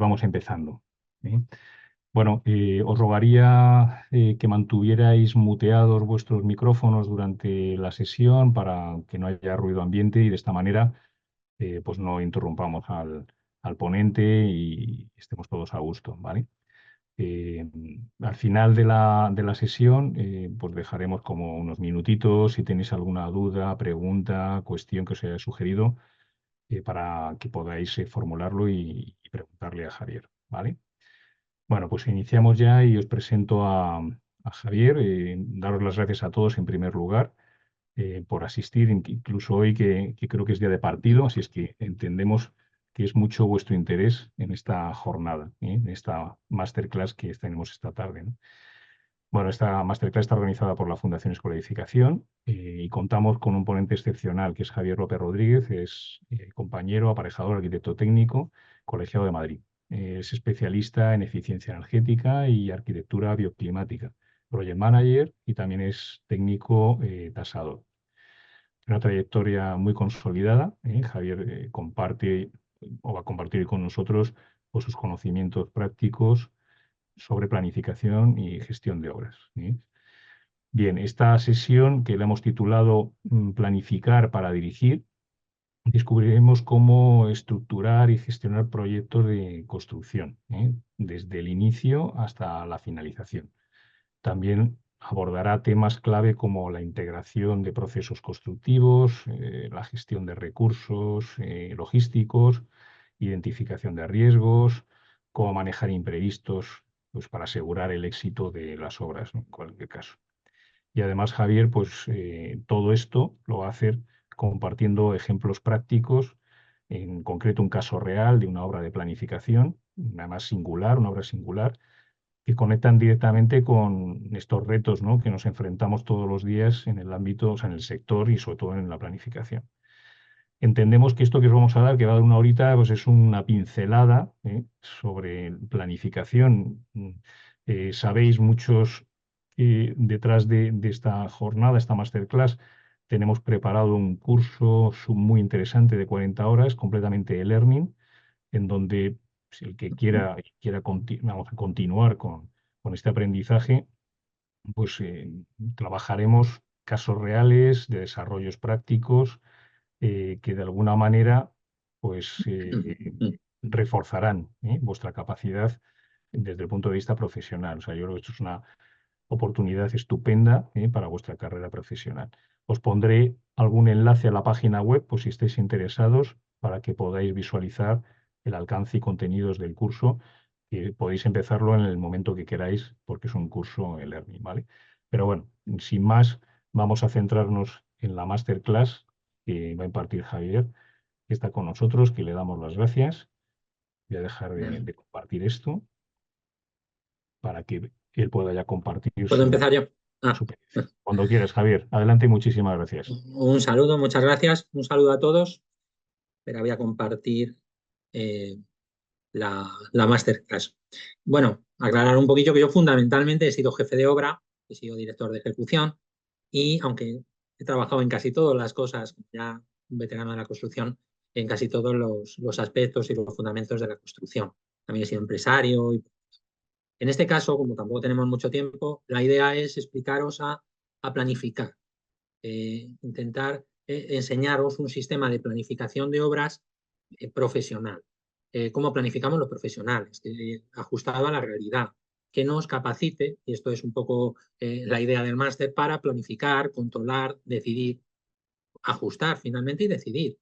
vamos empezando. ¿Eh? Bueno, os rogaría que mantuvierais muteados vuestros micrófonos durante la sesión para que no haya ruido ambiente y de esta manera pues no interrumpamos al ponente y estemos todos a gusto, ¿vale? Eh, Al final de la sesión, pues dejaremos como unos minutitos si tenéis alguna duda, pregunta, cuestión que os haya sugerido para que podáis formularlo y preguntarle a Javier, ¿vale? Bueno, pues iniciamos ya y os presento a Javier. Daros las gracias a todos en primer lugar por asistir, incluso hoy que creo que es día de partido, así es que entendemos que es mucho vuestro interés en esta jornada, en esta masterclass que tenemos esta tarde, ¿no? Bueno, esta masterclass está organizada por la Fundación Escolarificación y contamos con un ponente excepcional que es Javier López Rodríguez, es compañero, aparejador, arquitecto técnico, colegiado de Madrid. Es especialista en eficiencia energética y arquitectura bioclimática, project manager y también es técnico tasador. Una trayectoria muy consolidada. Javier comparte o va a compartir con nosotros pues, sus conocimientos prácticos sobre planificación y gestión de obras. Bien, esta sesión que la hemos titulado Planificar para dirigir, descubriremos cómo estructurar y gestionar proyectos de construcción, desde el inicio hasta la finalización. También abordará temas clave como la integración de procesos constructivos, la gestión de recursos logísticos, identificación de riesgos, cómo manejar imprevistos pues, para asegurar el éxito de las obras, ¿no? En cualquier caso. Y además, Javier, pues todo esto lo va a hacer compartiendo ejemplos prácticos, en concreto un caso real de una obra de planificación, además singular, una obra singular, que conectan directamente con estos retos, ¿no? Que nos enfrentamos todos los días en el ámbito, o sea, en el sector y sobre todo en la planificación. Entendemos que esto que os vamos a dar, que va a dar una horita, pues es una pincelada sobre planificación. Sabéis muchos detrás de esta jornada, esta masterclass, tenemos preparado un curso muy interesante de 40 horas, completamente e-learning, en donde si el que vamos a continuar con este aprendizaje, pues trabajaremos casos reales de desarrollos prácticos que de alguna manera pues reforzarán vuestra capacidad desde el punto de vista profesional. O sea, yo creo que esto es una oportunidad estupenda para vuestra carrera profesional. Os pondré algún enlace a la página web, pues si estáis interesados, para que podáis visualizar el alcance y contenidos del curso, que podéis empezarlo en el momento que queráis, porque es un curso en Learning, ¿vale? Pero bueno, sin más, vamos a centrarnos en la masterclass que va a impartir Javier, que está con nosotros, que le damos las gracias. Voy a dejar de compartir esto para que él pueda ya compartir ¿Puedo su empezar yo? Ah, superficie. Cuando quieras, Javier. Adelante y muchísimas gracias. un saludo, muchas gracias. Un saludo a todos. Pero voy a compartir eh, la masterclass. Bueno, aclarar un poquillo que yo fundamentalmente he sido jefe de obra, he sido director de ejecución y aunque he trabajado en casi todas las cosas, ya un veterano de la construcción, en casi todos los aspectos y los fundamentos de la construcción. También he sido empresario. En este caso, como tampoco tenemos mucho tiempo, la idea es explicaros a planificar. Intentar enseñaros un sistema de planificación de obras profesional. Cómo planificamos los profesionales, ajustado a la realidad, que nos capacite, y esto es un poco la idea del máster, para planificar, controlar, decidir, ajustar finalmente y decidir.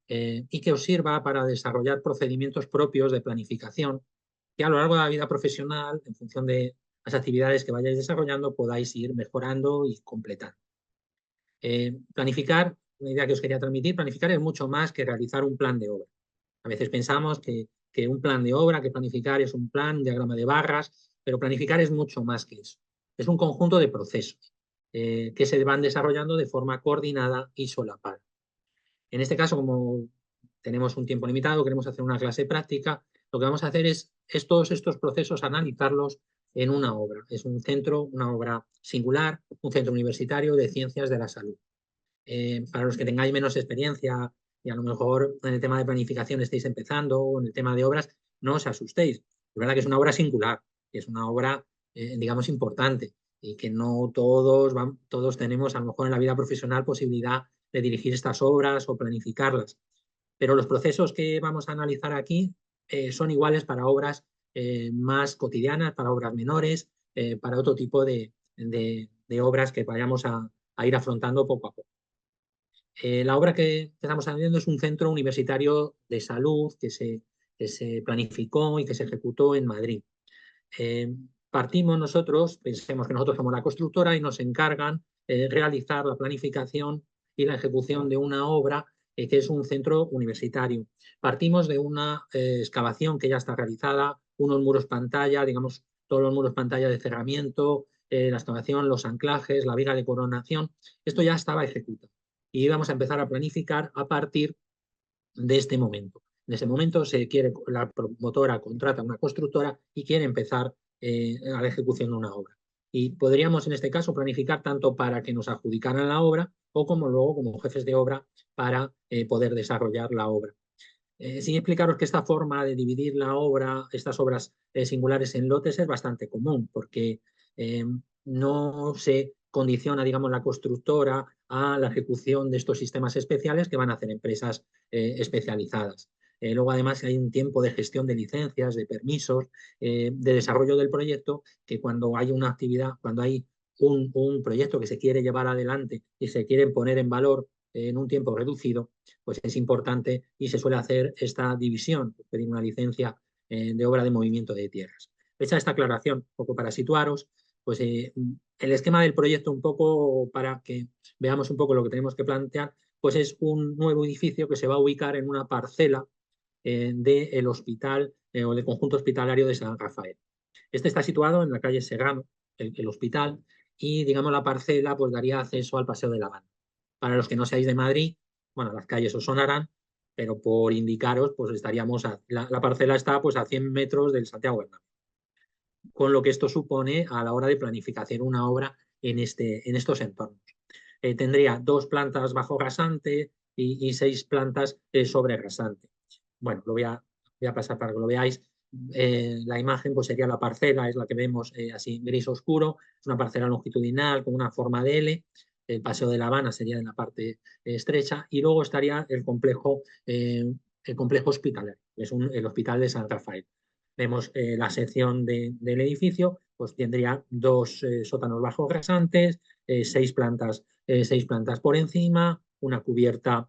Y que os sirva para desarrollar procedimientos propios de planificación que a lo largo de la vida profesional, en función de las actividades que vayáis desarrollando, podáis ir mejorando y completando. Planificar, una idea que os quería transmitir, planificar es mucho más que realizar un plan de obra. A veces pensamos que un plan de obra, que planificar es un plan, un diagrama de barras, pero planificar es mucho más que eso. Es un conjunto de procesos que se van desarrollando de forma coordinada y solapada. En este caso, como tenemos un tiempo limitado, queremos hacer una clase práctica, lo que vamos a hacer es todos estos procesos analizarlos en una obra. Es un centro, una obra singular, un centro universitario de ciencias de la salud. Para los que tengáis menos experiencia y a lo mejor en el tema de planificación estéis empezando o en el tema de obras, no os asustéis. Es verdad que es una obra singular, que es una obra, digamos, importante y que no todos tenemos, a lo mejor en la vida profesional, posibilidad de dirigir estas obras o planificarlas. Pero los procesos que vamos a analizar aquí son iguales para obras más cotidianas, para obras menores, para otro tipo de obras que vayamos a ir afrontando poco a poco. La obra que estamos haciendo es un centro universitario de salud que se planificó y que se ejecutó en Madrid. Partimos nosotros, pensemos que nosotros somos la constructora y nos encargan realizar la planificación y la ejecución de una obra que es un centro universitario. Partimos de una excavación que ya está realizada, unos muros pantalla, digamos, todos los muros pantalla de cerramiento, la excavación, los anclajes, la viga de coronación, esto ya estaba ejecutado. Y vamos a empezar a planificar a partir de este momento. En ese momento la promotora contrata a una constructora y quiere empezar a la ejecución de una obra. Y podríamos en este caso planificar tanto para que nos adjudicaran la obra o como luego como jefes de obra para poder desarrollar la obra. Sin explicaros que esta forma de dividir la obra, estas obras singulares en lotes es bastante común porque no se condiciona, digamos, la constructora a la ejecución de estos sistemas especiales que van a hacer empresas especializadas. Luego, además, hay un tiempo de gestión de licencias, de permisos, de desarrollo del proyecto, que cuando hay una actividad, cuando hay un proyecto que se quiere llevar adelante y se quiere poner en valor en un tiempo reducido, pues es importante y se suele hacer esta división, pedir una licencia de obra de movimiento de tierras. Hecha esta aclaración, un poco para situaros, pues el esquema del proyecto, un poco para que veamos un poco lo que tenemos que plantear, pues es un nuevo edificio que se va a ubicar en una parcela del hospital o del conjunto hospitalario de San Rafael. Este está situado en la calle Serrano, el hospital, y digamos la parcela pues daría acceso al Paseo de la Habana. Para los que no seáis de Madrid, bueno, las calles os sonarán, pero por indicaros, pues estaríamos, la parcela está pues a 100 metros del Santiago Bernabéu. Con lo que esto supone a la hora de planificar una obra en estos entornos. Tendría 2 plantas bajo rasante y 6 plantas sobre rasante. Bueno, voy a pasar para que lo veáis. La imagen pues sería la parcela, es la que vemos así gris oscuro, es una parcela longitudinal con una forma de L, el Paseo de la Habana sería en la parte estrecha y luego estaría el complejo hospitalario, que es el Hospital de San Rafael. Vemos la sección del edificio, pues tendría 2 sótanos bajo rasantes, 6 plantas por encima, una cubierta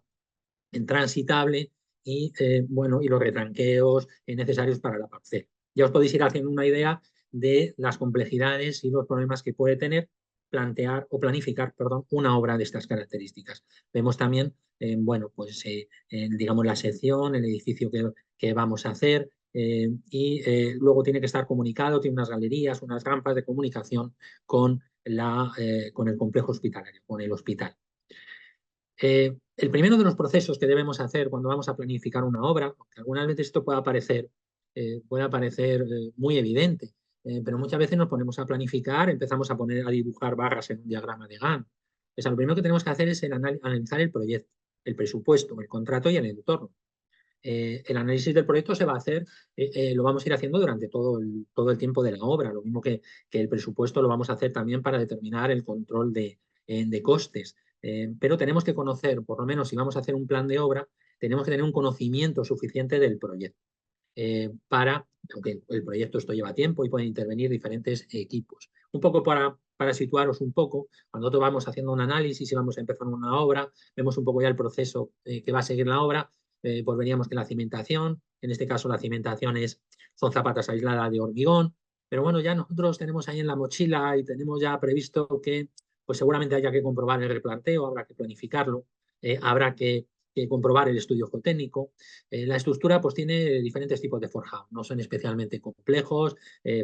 transitable y, bueno, y los retranqueos necesarios para la parcela. Ya os podéis ir haciendo una idea de las complejidades y los problemas que puede tener plantear o planificar, perdón, una obra de estas características. Vemos también, bueno, pues digamos la sección, el edificio que vamos a hacer, y luego tiene que estar comunicado, tiene unas galerías, unas rampas de comunicación con el complejo hospitalario, con el hospital. El primero de los procesos que debemos hacer cuando vamos a planificar una obra, aunque algunas veces esto puede parecer muy evidente, pero muchas veces nos ponemos a planificar, empezamos a dibujar barras en un diagrama de Gantt. Pues lo primero que tenemos que hacer es analizar el proyecto, el presupuesto, el contrato y el entorno. El análisis del proyecto se va a hacer, lo vamos a ir haciendo durante todo el tiempo de la obra, lo mismo que el presupuesto lo vamos a hacer también para determinar el control de costes. Pero tenemos que conocer, por lo menos si vamos a hacer un plan de obra, tenemos que tener un conocimiento suficiente del proyecto. Aunque el proyecto esto lleva tiempo y pueden intervenir diferentes equipos. Un poco para situaros un poco, cuando nosotros vamos haciendo un análisis y vamos a empezar una obra, vemos un poco ya el proceso que va a seguir la obra, pues veríamos que la cimentación, en este caso la cimentación son zapatas aisladas de hormigón, pero bueno, ya nosotros tenemos ahí en la mochila y tenemos ya previsto que pues seguramente haya que comprobar el replanteo, habrá que planificarlo, habrá que comprobar el estudio geotécnico. La estructura pues tiene diferentes tipos de forjado, no son especialmente complejos,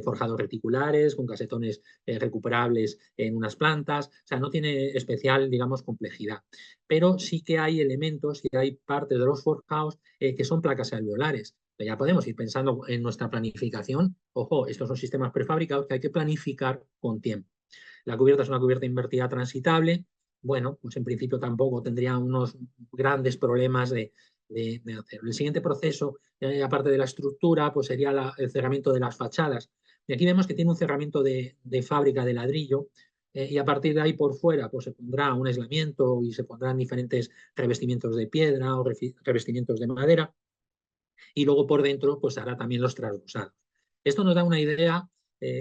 forjados reticulares, con casetones recuperables en unas plantas, o sea, no tiene especial, digamos, complejidad. Pero sí que hay elementos y hay partes de los forjados que son placas alveolares. Ya podemos ir pensando en nuestra planificación, ojo, estos son sistemas prefabricados que hay que planificar con tiempo. La cubierta es una cubierta invertida transitable. Bueno, pues en principio tampoco tendría unos grandes problemas de de acero. El siguiente proceso, aparte de la estructura, pues sería el cerramiento de las fachadas. Y aquí vemos que tiene un cerramiento de fábrica de ladrillo, y a partir de ahí por fuera pues se pondrá un aislamiento y se pondrán diferentes revestimientos de piedra o revestimientos de madera, y luego por dentro pues hará también los trasdosados. Esto nos da una idea,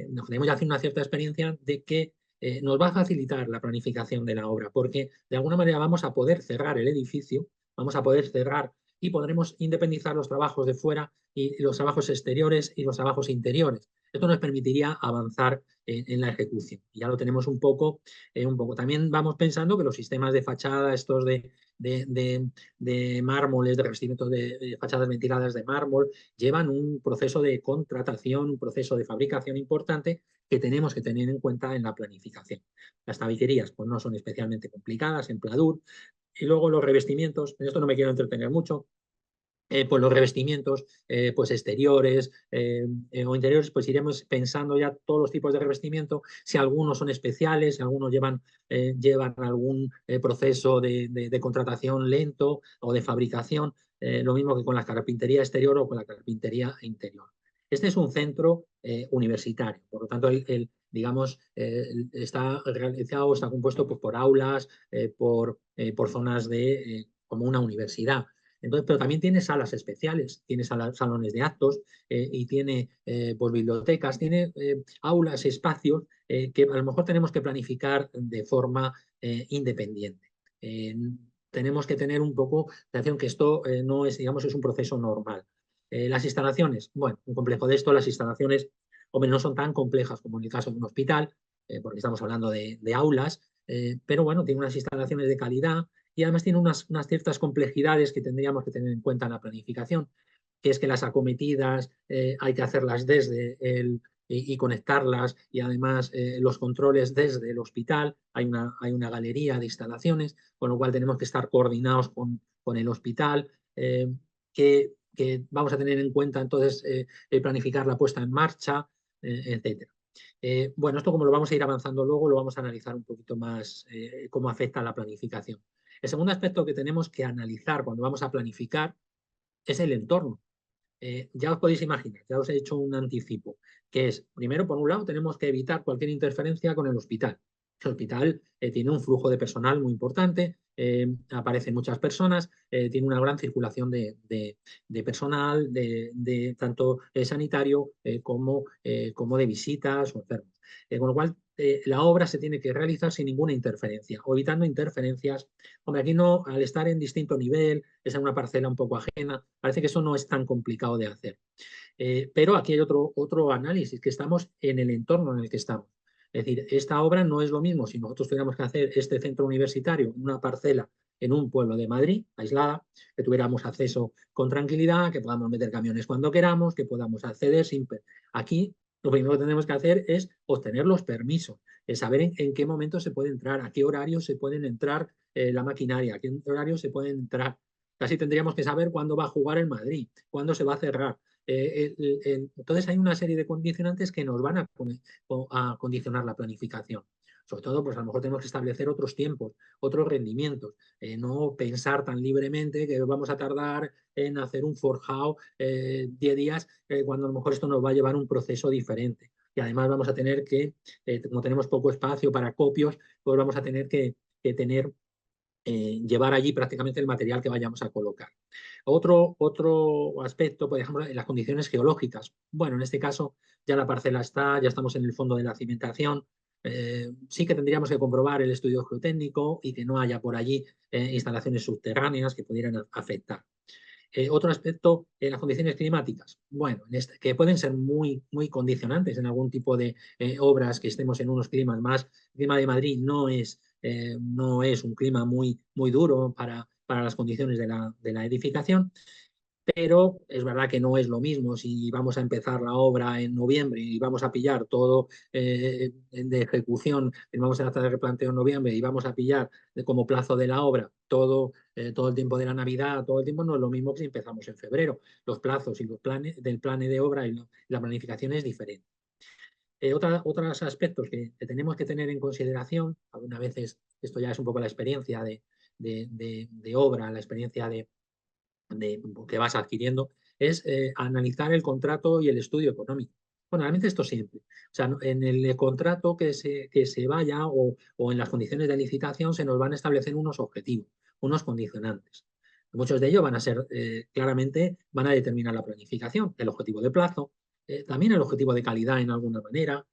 nos tenemos ya hace una cierta experiencia de que nos va a facilitar la planificación de la obra, porque de alguna manera vamos a poder cerrar el edificio, vamos a poder cerrar y podremos independizar los trabajos de fuera y los trabajos exteriores y los trabajos interiores. Esto nos permitiría avanzar en la ejecución. Ya lo tenemos un poco, un poco. También vamos pensando que los sistemas de fachada, estos de mármoles, de revestimientos de fachadas ventiladas de mármol, llevan un proceso de contratación, un proceso de fabricación importante que tenemos que tener en cuenta en la planificación. Las tabiquerías pues, no son especialmente complicadas en Pladur, y luego los revestimientos, en esto no me quiero entretener mucho, pues los revestimientos pues exteriores o interiores, pues iremos pensando ya todos los tipos de revestimiento, si algunos son especiales, si algunos llevan algún proceso de contratación lento o de fabricación, lo mismo que con la carpintería exterior o con la carpintería interior. Este es un centro universitario, por lo tanto, digamos, está realizado, está compuesto pues, por aulas, por zonas como una universidad. Entonces, pero también tiene salas especiales, tiene salones de actos y tiene pues, bibliotecas, tiene aulas, espacios que a lo mejor tenemos que planificar de forma independiente. Tenemos que tener un poco de atención que esto no es, digamos, es un proceso normal. Las instalaciones, bueno, un complejo de esto, las instalaciones, hombre, no son tan complejas como en el caso de un hospital, porque estamos hablando de aulas, pero bueno, tiene unas instalaciones de calidad y además tiene unas ciertas complejidades que tendríamos que tener en cuenta en la planificación, que es que las acometidas hay que hacerlas desde y conectarlas y además los controles desde el hospital. Hay una galería de instalaciones, con lo cual tenemos que estar coordinados con el hospital, que vamos a tener en cuenta entonces planificar la puesta en marcha, etcétera. Bueno, esto como lo vamos a ir avanzando luego, lo vamos a analizar un poquito más cómo afecta a la planificación. El segundo aspecto que tenemos que analizar cuando vamos a planificar es el entorno. Ya os podéis imaginar, ya os he hecho un anticipo, que es, primero, por un lado, tenemos que evitar cualquier interferencia con el hospital. El hospital tiene un flujo de personal muy importante, aparecen muchas personas, tiene una gran circulación de personal, tanto sanitario como de visitas o enfermos. Con lo cual, la obra se tiene que realizar sin ninguna interferencia, o evitando interferencias. Hombre, aquí no, al estar en distinto nivel, es en una parcela un poco ajena, parece que eso no es tan complicado de hacer. Pero aquí hay otro análisis, que estamos en el entorno en el que estamos. Es decir, esta obra no es lo mismo si nosotros tuviéramos que hacer este centro universitario, una parcela en un pueblo de Madrid, aislada, que tuviéramos acceso con tranquilidad, que podamos meter camiones cuando queramos, que podamos acceder sin... Aquí lo primero que tenemos que hacer es obtener los permisos, saber en qué momento se puede entrar, a qué horario se pueden entrar la maquinaria, a qué horario se pueden entrar. Casi tendríamos que saber cuándo va a jugar el Madrid, cuándo se va a cerrar. Entonces hay una serie de condicionantes que nos van a condicionar la planificación. Sobre todo, pues a lo mejor tenemos que establecer otros tiempos, otros rendimientos, no pensar tan libremente que vamos a tardar en hacer un forjado 10 días, cuando a lo mejor esto nos va a llevar un proceso diferente. Y además vamos a tener que, como tenemos poco espacio para copios, pues vamos a tener que tener llevar allí prácticamente el material que vayamos a colocar. Otro aspecto, por ejemplo, las condiciones geológicas. Bueno, en este caso ya la parcela está, ya estamos en el fondo de la cimentación. Sí que tendríamos que comprobar el estudio geotécnico y que no haya por allí instalaciones subterráneas que pudieran afectar. Otro aspecto, las condiciones climáticas. Bueno, que pueden ser muy condicionantes en algún tipo de obras que estemos en unos climas más. El clima de Madrid no es un clima muy duro para las condiciones de la edificación, pero es verdad que no es lo mismo si vamos a empezar la obra en noviembre y vamos a pillar todo de ejecución, vamos a hacer el replanteo en noviembre y vamos a pillar como plazo de la obra todo el tiempo de la Navidad, todo el tiempo, no es lo mismo que si empezamos en febrero. Los plazos y los planes del plan de obra y la planificación es diferente. Otros aspectos que tenemos que tener en consideración, algunas veces esto ya es un poco la experiencia de obra, la experiencia que vas adquiriendo, es analizar el contrato y el estudio económico. Bueno, realmente esto siempre. O sea, en el contrato que se vaya o en las condiciones de licitación se nos van a establecer unos objetivos, unos condicionantes. Muchos de ellos van a ser, claramente, van a determinar la planificación, el objetivo de plazo, también el objetivo de calidad en alguna manera,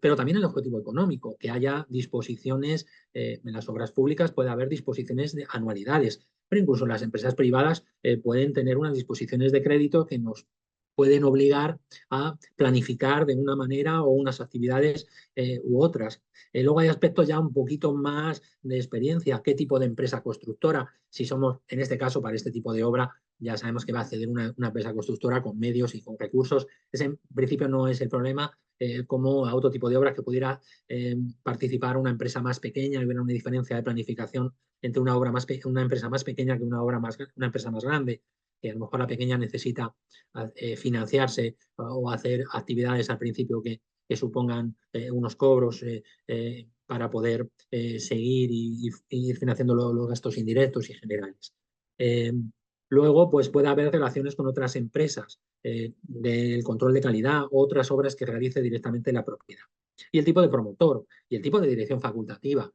pero también el objetivo económico, que haya disposiciones, en las obras públicas puede haber disposiciones de anualidades, pero incluso las empresas privadas pueden tener unas disposiciones de crédito que nos pueden obligar a planificar de una manera o unas actividades u otras. Luego hay aspectos ya un poquito más de experiencia, qué tipo de empresa constructora, si somos, en este caso, para este tipo de obra, ya sabemos que va a acceder una empresa constructora con medios y con recursos. Ese en principio no es el problema, como a otro tipo de obras que pudiera participar una empresa más pequeña y hubiera una diferencia de planificación entre una empresa más pequeña que una empresa más grande, que a lo mejor la pequeña necesita financiarse o hacer actividades al principio que supongan unos cobros para poder seguir y ir financiando los gastos indirectos y generales. Eh, Luego, pues puede haber relaciones con otras empresas del control de calidad, otras obras que realice directamente la propiedad. Y el tipo de promotor y el tipo de dirección facultativa.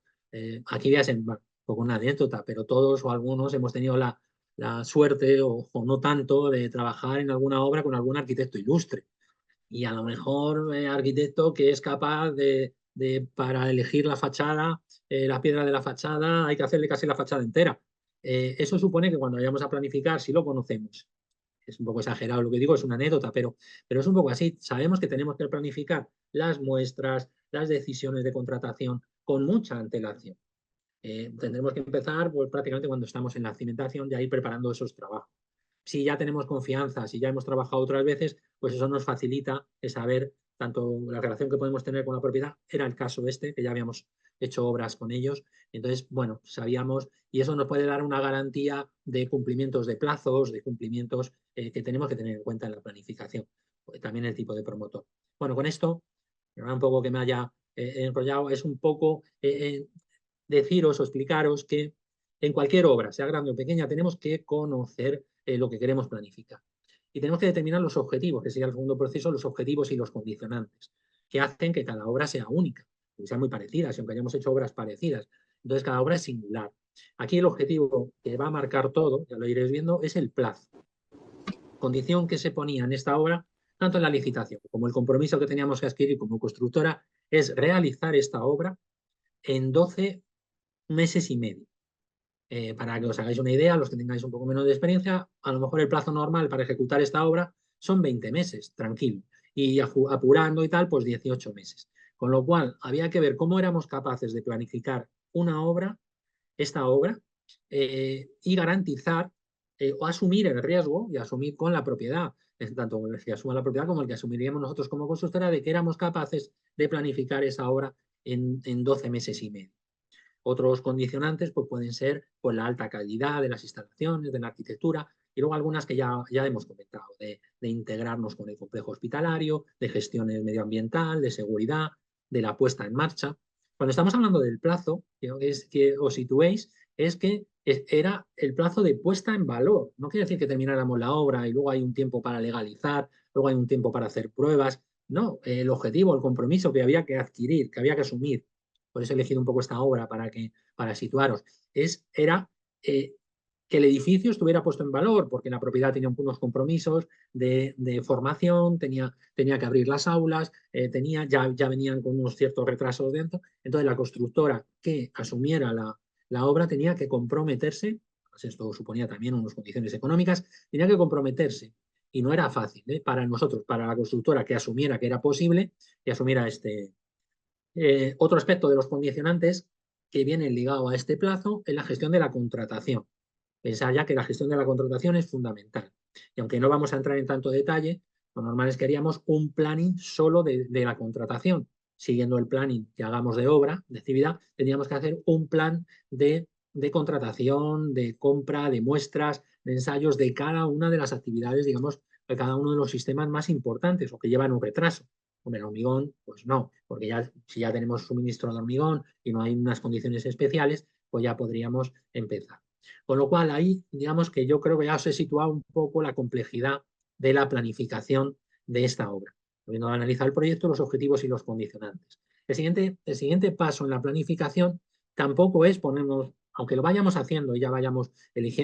Aquí ya es un poco una anécdota, pero todos o algunos hemos tenido la suerte o no tanto de trabajar en alguna obra con algún arquitecto ilustre. Y a lo mejor arquitecto que es capaz para elegir la fachada, la piedra de la fachada, hay que hacerle casi la fachada entera. Eso supone que cuando vayamos a planificar, si lo conocemos, es un poco exagerado lo que digo, es una anécdota, pero es un poco así. Sabemos que tenemos que planificar las muestras, las decisiones de contratación con mucha antelación. Tendremos que empezar pues, prácticamente cuando estamos en la cimentación, ya ir preparando esos trabajos. Si ya tenemos confianza, si ya hemos trabajado otras veces, pues eso nos facilita saber tanto la relación que podemos tener con la propiedad, era el caso este, que ya habíamos hecho obras con ellos, entonces, bueno, sabíamos, y eso nos puede dar una garantía de cumplimientos de plazos, de cumplimientos que tenemos que tener en cuenta en la planificación, también el tipo de promotor. Bueno, con esto, un poco que me haya enrollado, es un poco deciros o explicaros que en cualquier obra, sea grande o pequeña, tenemos que conocer lo que queremos planificar. Y tenemos que determinar los objetivos, que sería el segundo proceso, los objetivos y los condicionantes, que hacen que cada obra sea única, que sean muy parecidas, y aunque hayamos hecho obras parecidas. Entonces, cada obra es singular. Aquí el objetivo que va a marcar todo, ya lo iréis viendo, es el plazo. Condición que se ponía en esta obra, tanto en la licitación como el compromiso que teníamos que adquirir como constructora, es realizar esta obra en 12 meses y medio. Para que os hagáis una idea, los que tengáis un poco menos de experiencia, a lo mejor el plazo normal para ejecutar esta obra son 20 meses, tranquilo. Y apurando y tal, pues 18 meses. Con lo cual, había que ver cómo éramos capaces de planificar esta obra, y garantizar o asumir el riesgo y asumir con la propiedad, tanto el que asuma la propiedad como el que asumiríamos nosotros como constructora, de que éramos capaces de planificar esa obra en 12 meses y medio. Otros condicionantes pues, pueden ser pues, la alta calidad de las instalaciones, de la arquitectura, y luego algunas que ya hemos comentado, de integrarnos con el complejo hospitalario, de gestión medioambiental, de seguridad, de la puesta en marcha. Cuando estamos hablando del plazo, que os situéis, es que era el plazo de puesta en valor. No quiere decir que termináramos la obra y luego hay un tiempo para legalizar, luego hay un tiempo para hacer pruebas. No, el objetivo, el compromiso que había que adquirir, que había que asumir, por eso he elegido un poco esta obra para situaros, era que el edificio estuviera puesto en valor, porque la propiedad tenía unos compromisos de formación, tenía que abrir las aulas, ya venían con unos ciertos retrasos dentro, entonces la constructora que asumiera la obra tenía que comprometerse, pues esto suponía también unas condiciones económicas, tenía que comprometerse, y no era fácil para nosotros, para la constructora que asumiera que era posible, que asumiera otro aspecto de los condicionantes que viene ligado a este plazo es la gestión de la contratación. Pensad ya que la gestión de la contratación es fundamental. Y aunque no vamos a entrar en tanto detalle, lo normal es que haríamos un planning solo de la contratación. Siguiendo el planning que hagamos de obra, de actividad, tendríamos que hacer un plan de contratación, de compra, de muestras, de ensayos de cada una de las actividades, digamos, de cada uno de los sistemas más importantes o que llevan un retraso. Hombre, el hormigón, pues no, porque si ya tenemos suministro de hormigón y no hay unas condiciones especiales, pues ya podríamos empezar. Con lo cual ahí, digamos que yo creo que ya os he situado un poco la complejidad de la planificación de esta obra, habiendo analizado el proyecto, los objetivos y los condicionantes. El siguiente paso en la planificación tampoco es ponernos, aunque lo vayamos haciendo y ya vayamos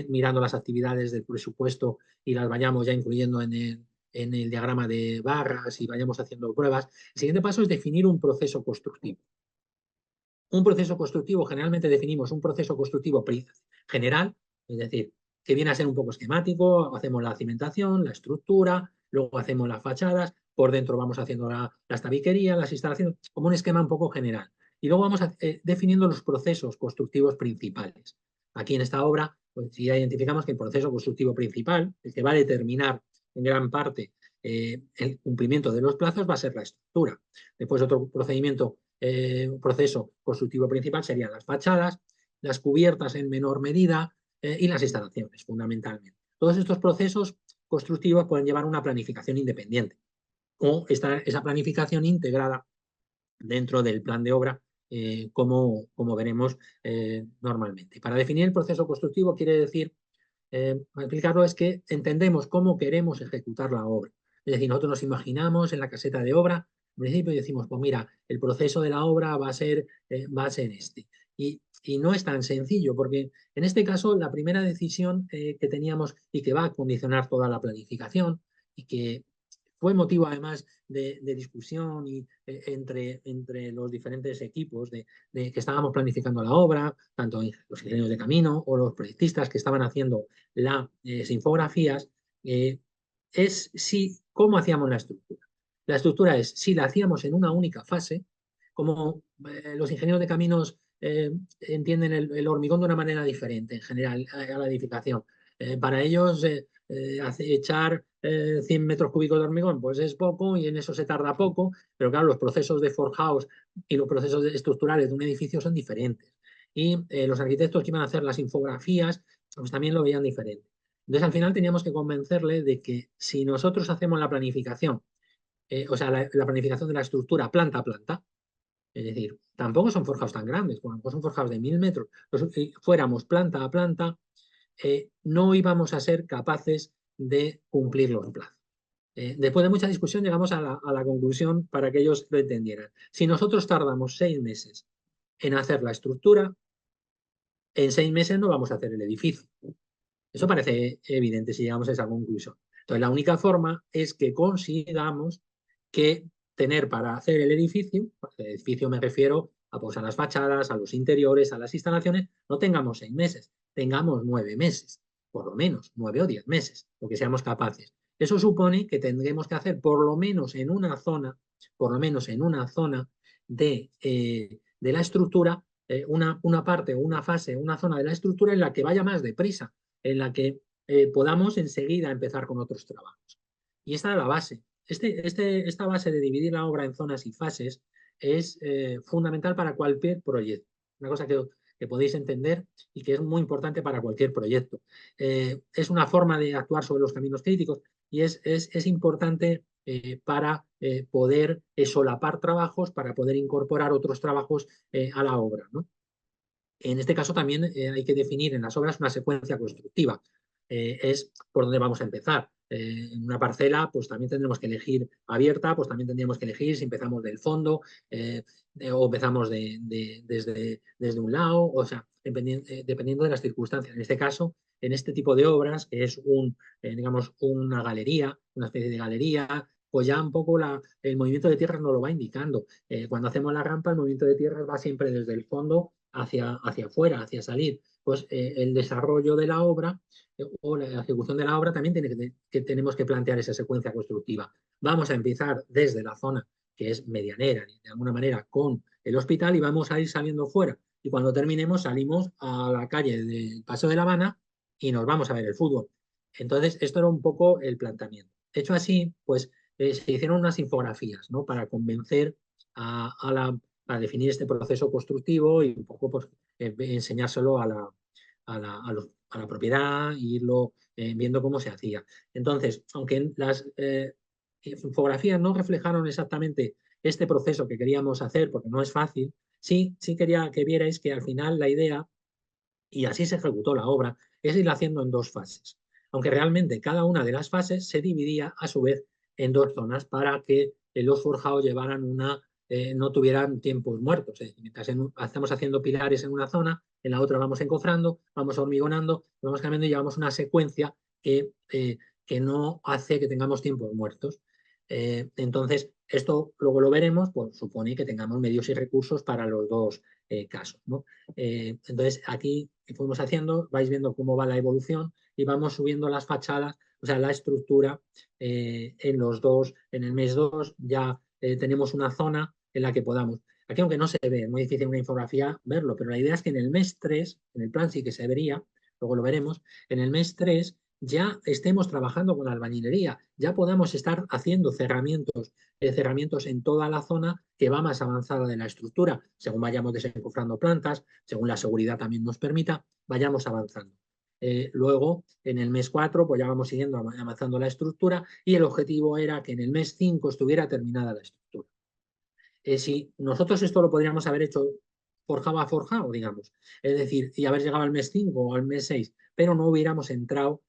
mirando las actividades del presupuesto y las vayamos ya incluyendo en el diagrama de barras y vayamos haciendo pruebas, el siguiente paso es definir un proceso constructivo. Un proceso constructivo, generalmente definimos un proceso constructivo general, es decir, que viene a ser un poco esquemático, hacemos la cimentación, la estructura, luego hacemos las fachadas, por dentro vamos haciendo las tabiquerías, las instalaciones, como un esquema un poco general. Y luego vamos definiendo los procesos constructivos principales. Aquí en esta obra, pues ya identificamos que el proceso constructivo principal, el que va a determinar en gran parte el cumplimiento de los plazos, va a ser la estructura. Después otro un proceso constructivo principal serían las fachadas, las cubiertas en menor medida y las instalaciones, fundamentalmente. Todos estos procesos constructivos pueden llevar una planificación independiente o esa planificación integrada dentro del plan de obra, como veremos normalmente. Para definir el proceso constructivo quiere decir, para explicarlo, es que entendemos cómo queremos ejecutar la obra. Es decir, nosotros nos imaginamos en la caseta de obra, en principio, y decimos, pues mira, el proceso de la obra va a ser este. Y no es tan sencillo, porque en este caso la primera decisión que teníamos y que va a condicionar toda la planificación y que fue motivo además de discusión entre los diferentes equipos que estábamos planificando la obra, tanto los ingenieros de camino o los proyectistas que estaban haciendo las infografías, es cómo hacíamos la estructura. La estructura es si la hacíamos en una única fase, como los ingenieros de caminos entienden el hormigón de una manera diferente en general a la edificación. Para ellos, echar 100 metros cúbicos de hormigón, pues es poco y en eso se tarda poco, pero claro, los procesos de forjados y los procesos estructurales de un edificio son diferentes. Y los arquitectos que iban a hacer las infografías, pues también lo veían diferente. Entonces, al final teníamos que convencerle de que si nosotros hacemos la planificación, o sea, la planificación de la estructura planta a planta, es decir, tampoco son forjados tan grandes, bueno, pues son forjados de 1000 metros, si fuéramos planta a planta, no íbamos a ser capaces de cumplir los plazos. Después de mucha discusión llegamos a la conclusión para que ellos lo entendieran. Si nosotros tardamos 6 meses en hacer la estructura, en 6 meses no vamos a hacer el edificio. Eso parece evidente si llegamos a esa conclusión. Entonces, la única forma es que consigamos que tener para hacer el edificio me refiero pues, a las fachadas, a los interiores, a las instalaciones, no tengamos 6 meses, tengamos 9 meses, por lo menos 9 o 10 meses, lo que seamos capaces. Eso supone que tendremos que hacer por lo menos en una zona, de la estructura, una parte o una fase, una zona de la estructura en la que vaya más deprisa, en la que podamos enseguida empezar con otros trabajos. Y esta es la base. Esta base de dividir la obra en zonas y fases es fundamental para cualquier proyecto. Una cosa que podéis entender y que es muy importante para cualquier proyecto. Es una forma de actuar sobre los caminos críticos y es importante para poder solapar trabajos, para poder incorporar otros trabajos a la obra, ¿no? En este caso también hay que definir en las obras una secuencia constructiva. Es por dónde vamos a empezar. En una parcela, pues también tendremos que elegir abierta, pues también tendríamos que elegir si empezamos del fondo o empezamos desde un lado, o sea, dependiendo de las circunstancias. En este caso, en este tipo de obras, que es digamos, una galería, una especie de galería, pues ya un poco el movimiento de tierras nos lo va indicando. Cuando hacemos la rampa, el movimiento de tierras va siempre desde el fondo hacia afuera, hacia salir. Pues el desarrollo de la obra o la ejecución de la obra también tenemos que plantear esa secuencia constructiva. Vamos a empezar desde la zona que es medianera, de alguna manera, con el hospital y vamos a ir saliendo fuera. Y cuando terminemos salimos a la calle del Paseo de la Habana y nos vamos a ver el fútbol. Entonces, esto era un poco el planteamiento. Hecho así, pues se hicieron unas infografías, ¿no? Para convencer a definir este proceso constructivo y un poco pues, enseñárselo a la propiedad e irlo viendo cómo se hacía. Entonces, aunque las infografías no reflejaron exactamente este proceso que queríamos hacer, porque no es fácil, sí quería que vierais que al final la idea y así se ejecutó la obra, es ir haciendo en dos fases. Aunque realmente cada una de las fases se dividía a su vez en dos zonas para que los forjados llevaran no tuvieran tiempos muertos. Mientras estamos haciendo pilares en una zona, en la otra vamos encofrando, vamos hormigonando, vamos cambiando y llevamos una secuencia que no hace que tengamos tiempos muertos. Entonces, esto luego lo veremos, pues supone que tengamos medios y recursos para los dos casos, ¿no? Entonces, aquí fuimos haciendo, vais viendo cómo va la evolución y vamos subiendo las fachadas, o sea, la estructura en los dos, en el mes 2 ya tenemos una zona en la que podamos. Aquí, aunque no se ve, es muy difícil en una infografía verlo, pero la idea es que en el mes 3, en el plan sí que se vería, luego lo veremos, en el mes 3 ya estemos trabajando con la albañilería, ya podamos estar haciendo cerramientos en toda la zona que va más avanzada de la estructura, según vayamos desencofrando plantas, según la seguridad también nos permita, vayamos avanzando. Luego, en el mes 4, pues ya vamos siguiendo avanzando la estructura y el objetivo era que en el mes 5 estuviera terminada la estructura. Si nosotros esto lo podríamos haber hecho forjado a forjado, digamos, es decir, y haber llegado al mes 5 o al mes 6, pero no hubiéramos entrado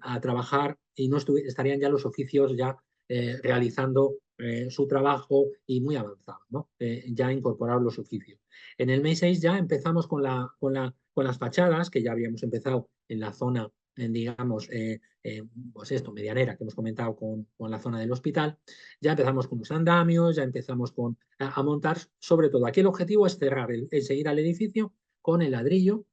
a trabajar y no estarían ya los oficios ya realizando su trabajo y muy avanzado, ¿no? Ya incorporar los oficios. En el mes 6 ya empezamos con las fachadas, que ya habíamos empezado en la zona, digamos, pues esto, medianera, que hemos comentado con la zona del hospital. Ya empezamos con los andamios, ya empezamos a montar, sobre todo, aquí el objetivo es cerrar, seguir al edificio con el ladrillo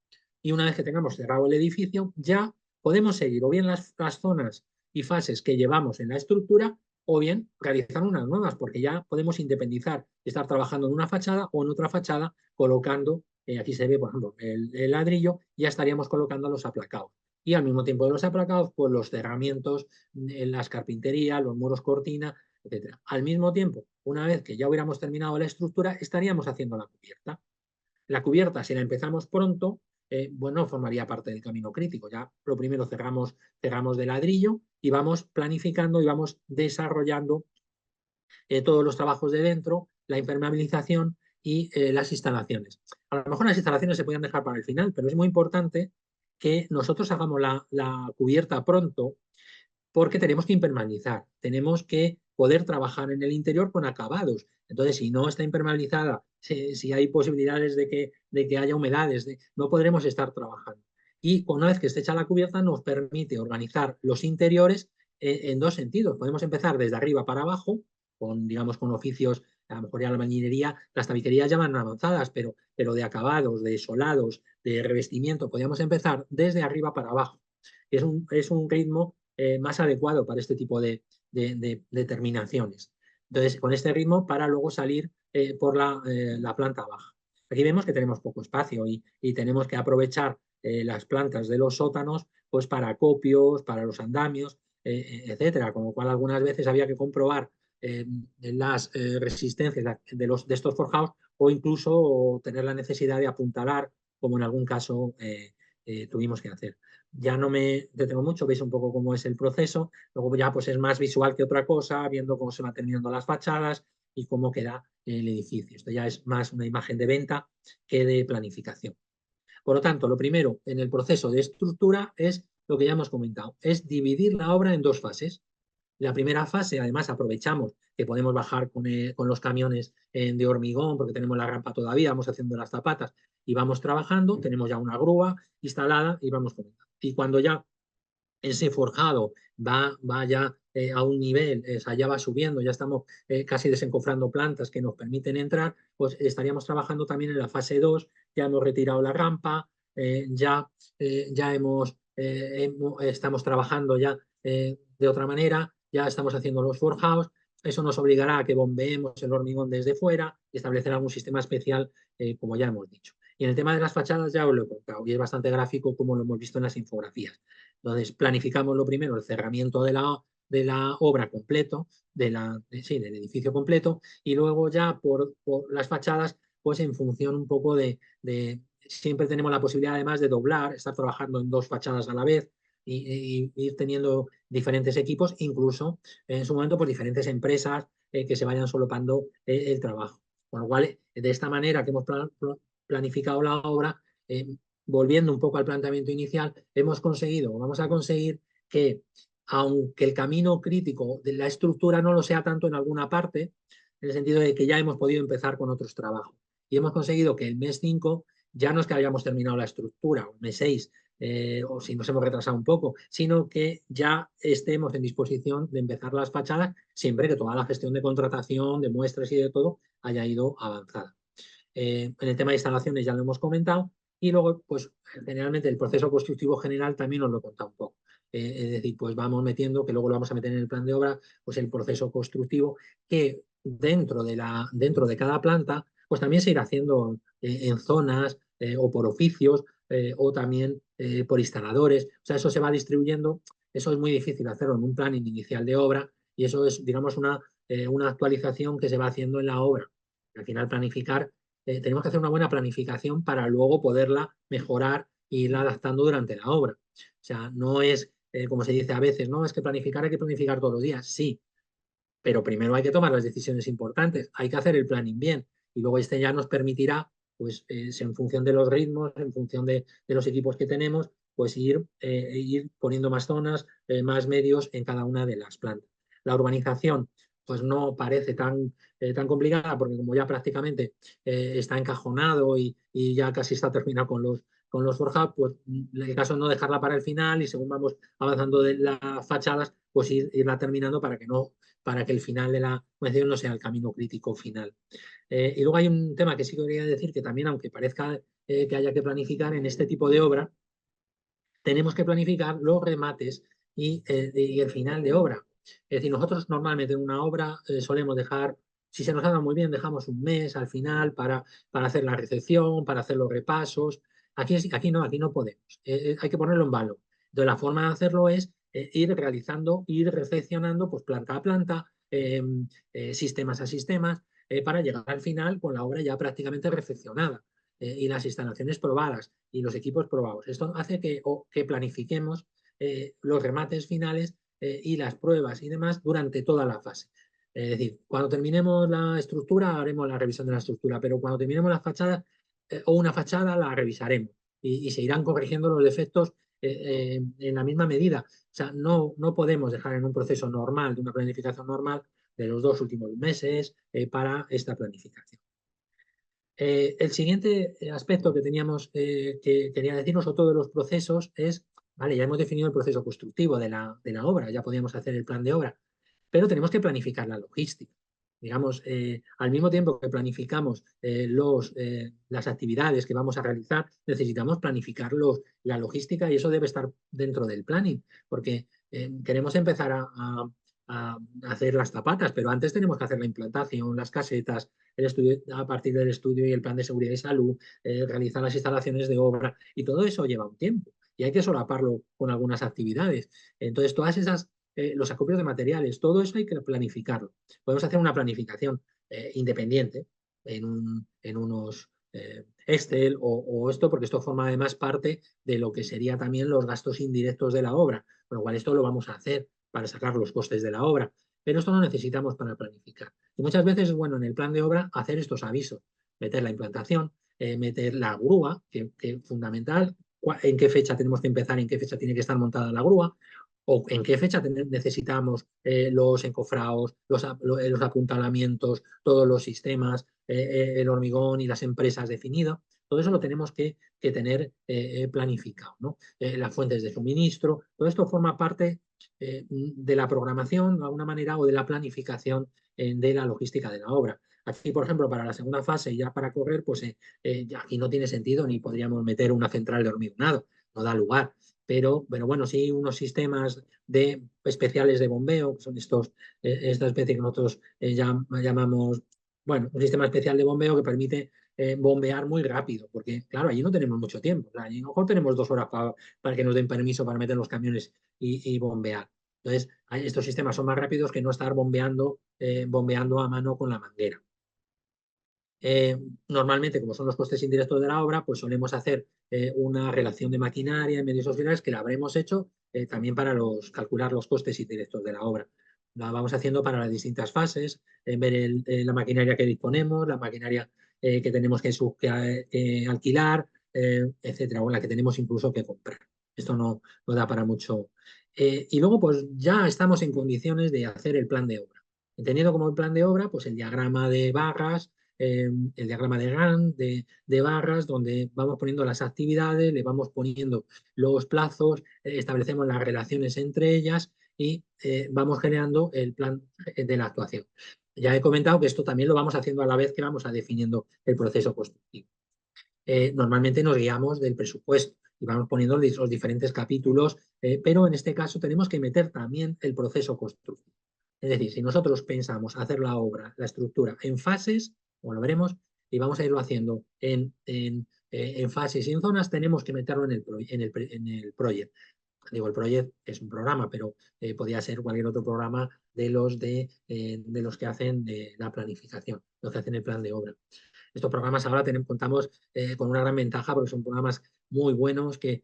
y una vez que tengamos cerrado el edificio, ya podemos seguir o bien las zonas y fases que llevamos en la estructura o bien realizar unas nuevas, porque ya podemos independizar, estar trabajando en una fachada o en otra fachada, colocando, aquí se ve, por ejemplo, el ladrillo, ya estaríamos colocando los aplacados. Y al mismo tiempo de los aplacados, pues los cerramientos, las carpinterías, los muros cortina, etcétera. Al mismo tiempo, una vez que ya hubiéramos terminado la estructura, estaríamos haciendo la cubierta. La cubierta, si la empezamos pronto, bueno, formaría parte del camino crítico. Ya lo primero cerramos de ladrillo y vamos planificando y vamos desarrollando todos los trabajos de dentro, la impermeabilización y las instalaciones. A lo mejor las instalaciones se pueden dejar para el final, pero es muy importante que nosotros hagamos la cubierta pronto porque tenemos que impermeabilizar, tenemos que poder trabajar en el interior con acabados. Entonces, si no está impermeabilizada, si hay posibilidades de que haya humedades, no podremos estar trabajando. Y una vez que esté hecha la cubierta, nos permite organizar los interiores en dos sentidos. Podemos empezar desde arriba para abajo, digamos, con oficios, a lo mejor ya la albañilería, las tabiquerías ya van avanzadas, pero de acabados, de solados, de revestimiento, podríamos empezar desde arriba para abajo. Es un ritmo más adecuado para este tipo de terminaciones. Entonces, con este ritmo para luego salir por la planta baja. Aquí vemos que tenemos poco espacio y tenemos que aprovechar las plantas de los sótanos pues para acopios, para los andamios, etcétera. Con lo cual, algunas veces había que comprobar las resistencias de estos forjados o incluso tener la necesidad de apuntalar, como en algún caso tuvimos que hacer. Ya no me detengo mucho, veis un poco cómo es el proceso, luego ya pues es más visual que otra cosa, viendo cómo se van terminando las fachadas y cómo queda el edificio. Esto ya es más una imagen de venta que de planificación. Por lo tanto, lo primero en el proceso de estructura es lo que ya hemos comentado, es dividir la obra en dos fases. La primera fase, además, aprovechamos que podemos bajar con los camiones de hormigón porque tenemos la rampa todavía, vamos haciendo las zapatas y vamos trabajando, tenemos ya una grúa instalada y vamos comentando. Y cuando ya ese forjado va ya a un nivel, o sea, ya va subiendo, ya estamos casi desencofrando plantas que nos permiten entrar, pues estaríamos trabajando también en la fase 2, ya hemos retirado la rampa, ya estamos trabajando ya de otra manera, ya estamos haciendo los forjados, eso nos obligará a que bombeemos el hormigón desde fuera y establecer algún sistema especial, como ya hemos dicho. Y en el tema de las fachadas ya os lo he contado y es bastante gráfico como lo hemos visto en las infografías. Entonces, planificamos lo primero, el cerramiento de la obra completo, sí, del edificio completo, y luego ya por las fachadas, pues en función un poco siempre tenemos la posibilidad además de doblar, estar trabajando en dos fachadas a la vez y ir teniendo diferentes equipos, incluso en su momento, pues diferentes empresas que se vayan solapando el trabajo. Con lo cual, de esta manera que hemos planificado la obra, volviendo un poco al planteamiento inicial, hemos conseguido, o vamos a conseguir que, aunque el camino crítico de la estructura no lo sea tanto en alguna parte, en el sentido de que ya hemos podido empezar con otros trabajos. Y hemos conseguido que el mes 5 ya no es que hayamos terminado la estructura, o el mes 6, o si nos hemos retrasado un poco, sino que ya estemos en disposición de empezar las fachadas, siempre que toda la gestión de contratación, de muestras y de todo haya ido avanzada. En el tema de instalaciones ya lo hemos comentado, y luego, pues generalmente el proceso constructivo general también os lo he contado un poco. Es decir, pues vamos metiendo, que luego lo vamos a meter en el plan de obra, pues el proceso constructivo que dentro de cada planta, pues también se irá haciendo en zonas o por oficios o también por instaladores. O sea, eso se va distribuyendo. Eso es muy difícil hacerlo en un plan inicial de obra, y eso es, digamos, una actualización que se va haciendo en la obra. Al final, planificar, tenemos que hacer una buena planificación para luego poderla mejorar e irla adaptando durante la obra. O sea, no es, como se dice a veces, no, es que planificar hay que planificar todos los días. Sí, pero primero hay que tomar las decisiones importantes, hay que hacer el planning bien, y luego este ya nos permitirá, pues en función de los ritmos, en función de los equipos que tenemos, pues ir poniendo más zonas, más medios en cada una de las plantas. La urbanización, pues no parece tan complicada, porque como ya prácticamente está encajonado y ya casi está terminado con los forjados, pues el caso es no dejarla para el final, y según vamos avanzando de las fachadas, pues irla terminando para que el final de la organización no sea el camino crítico final. Y luego hay un tema que sí quería decir, que también, aunque parezca que haya que planificar en este tipo de obra, tenemos que planificar los remates y el final de obra. Es decir, nosotros normalmente en una obra solemos dejar, si se nos ha dado muy bien, dejamos un mes al final para hacer la recepción, para hacer los repasos. Aquí no podemos. Hay que ponerlo en valor. Entonces, la forma de hacerlo es ir realizando, ir recepcionando, pues planta a planta, sistemas a sistemas, para llegar al final con la obra ya prácticamente recepcionada y las instalaciones probadas y los equipos probados. Esto hace que planifiquemos los remates finales y las pruebas y demás durante toda la fase. Es decir, cuando terminemos la estructura haremos la revisión de la estructura, pero cuando terminemos la fachada o una fachada la revisaremos y se irán corrigiendo los defectos en la misma medida. O sea, no podemos dejar en un proceso normal, de una planificación normal, de los 2 últimos meses para esta planificación. El siguiente aspecto que teníamos que quería deciros, otro de los procesos, es, vale, ya hemos definido el proceso constructivo de la obra, ya podíamos hacer el plan de obra, pero tenemos que planificar la logística. Digamos, al mismo tiempo que planificamos las actividades que vamos a realizar, necesitamos planificar la logística, y eso debe estar dentro del planning, porque queremos empezar a hacer las zapatas, pero antes tenemos que hacer la implantación, las casetas, el estudio, a partir del estudio y el plan de seguridad y salud, realizar las instalaciones de obra, y todo eso lleva un tiempo y hay que solaparlo con algunas actividades. Entonces, todas esas, los acopios de materiales, todo eso hay que planificarlo. Podemos hacer una planificación independiente en unos Excel o esto, porque esto forma además parte de lo que sería también los gastos indirectos de la obra, con lo cual esto lo vamos a hacer para sacar los costes de la obra, pero esto no necesitamos para planificar. Y muchas veces es bueno en el plan de obra hacer estos avisos, meter la implantación, meter la grúa, que es fundamental, en qué fecha tenemos que empezar, en qué fecha tiene que estar montada la grúa, o en qué fecha necesitamos los encofrados, los apuntalamientos, todos los sistemas, el hormigón y las empresas definidas. Todo eso lo tenemos que tener planificado, ¿no? Las fuentes de suministro, todo esto forma parte de la programación de alguna manera o de la planificación de la logística de la obra. Aquí, por ejemplo, para la segunda fase, ya para correr, pues aquí no tiene sentido ni podríamos meter una central de hormigonado, no da lugar. Pero bueno, sí unos sistemas especiales de bombeo, que son esta especie que nosotros llamamos, bueno, un sistema especial de bombeo que permite bombear muy rápido, porque claro, allí no tenemos mucho tiempo. Allí a lo mejor tenemos 2 horas para que nos den permiso para meter los camiones y bombear. Entonces, estos sistemas son más rápidos que no estar bombeando a mano con la manguera. Normalmente, como son los costes indirectos de la obra, pues solemos hacer una relación de maquinaria y medios auxiliares que la habremos hecho también para calcular los costes indirectos de la obra. La vamos haciendo para las distintas fases, ver la maquinaria que disponemos, la maquinaria que tenemos que alquilar, etcétera, o en la que tenemos incluso que comprar. Esto no da para mucho. Y luego, pues ya estamos en condiciones de hacer el plan de obra. Entendiendo como el plan de obra, pues el diagrama de barras, el diagrama de Gantt, de barras, donde vamos poniendo las actividades, le vamos poniendo los plazos, establecemos las relaciones entre ellas y vamos generando el plan de la actuación. Ya he comentado que esto también lo vamos haciendo a la vez que vamos a definiendo el proceso constructivo. Normalmente nos guiamos del presupuesto y vamos poniendo los diferentes capítulos, pero en este caso tenemos que meter también el proceso constructivo. Es decir, si nosotros pensamos hacer la obra, la estructura en fases, como lo veremos, y vamos a irlo haciendo en fases y en zonas, tenemos que meterlo en el project. Digo, el project es un programa, pero podría ser cualquier otro programa de los que hacen la planificación, los que hacen el plan de obra. Estos programas ahora contamos con una gran ventaja porque son programas muy buenos que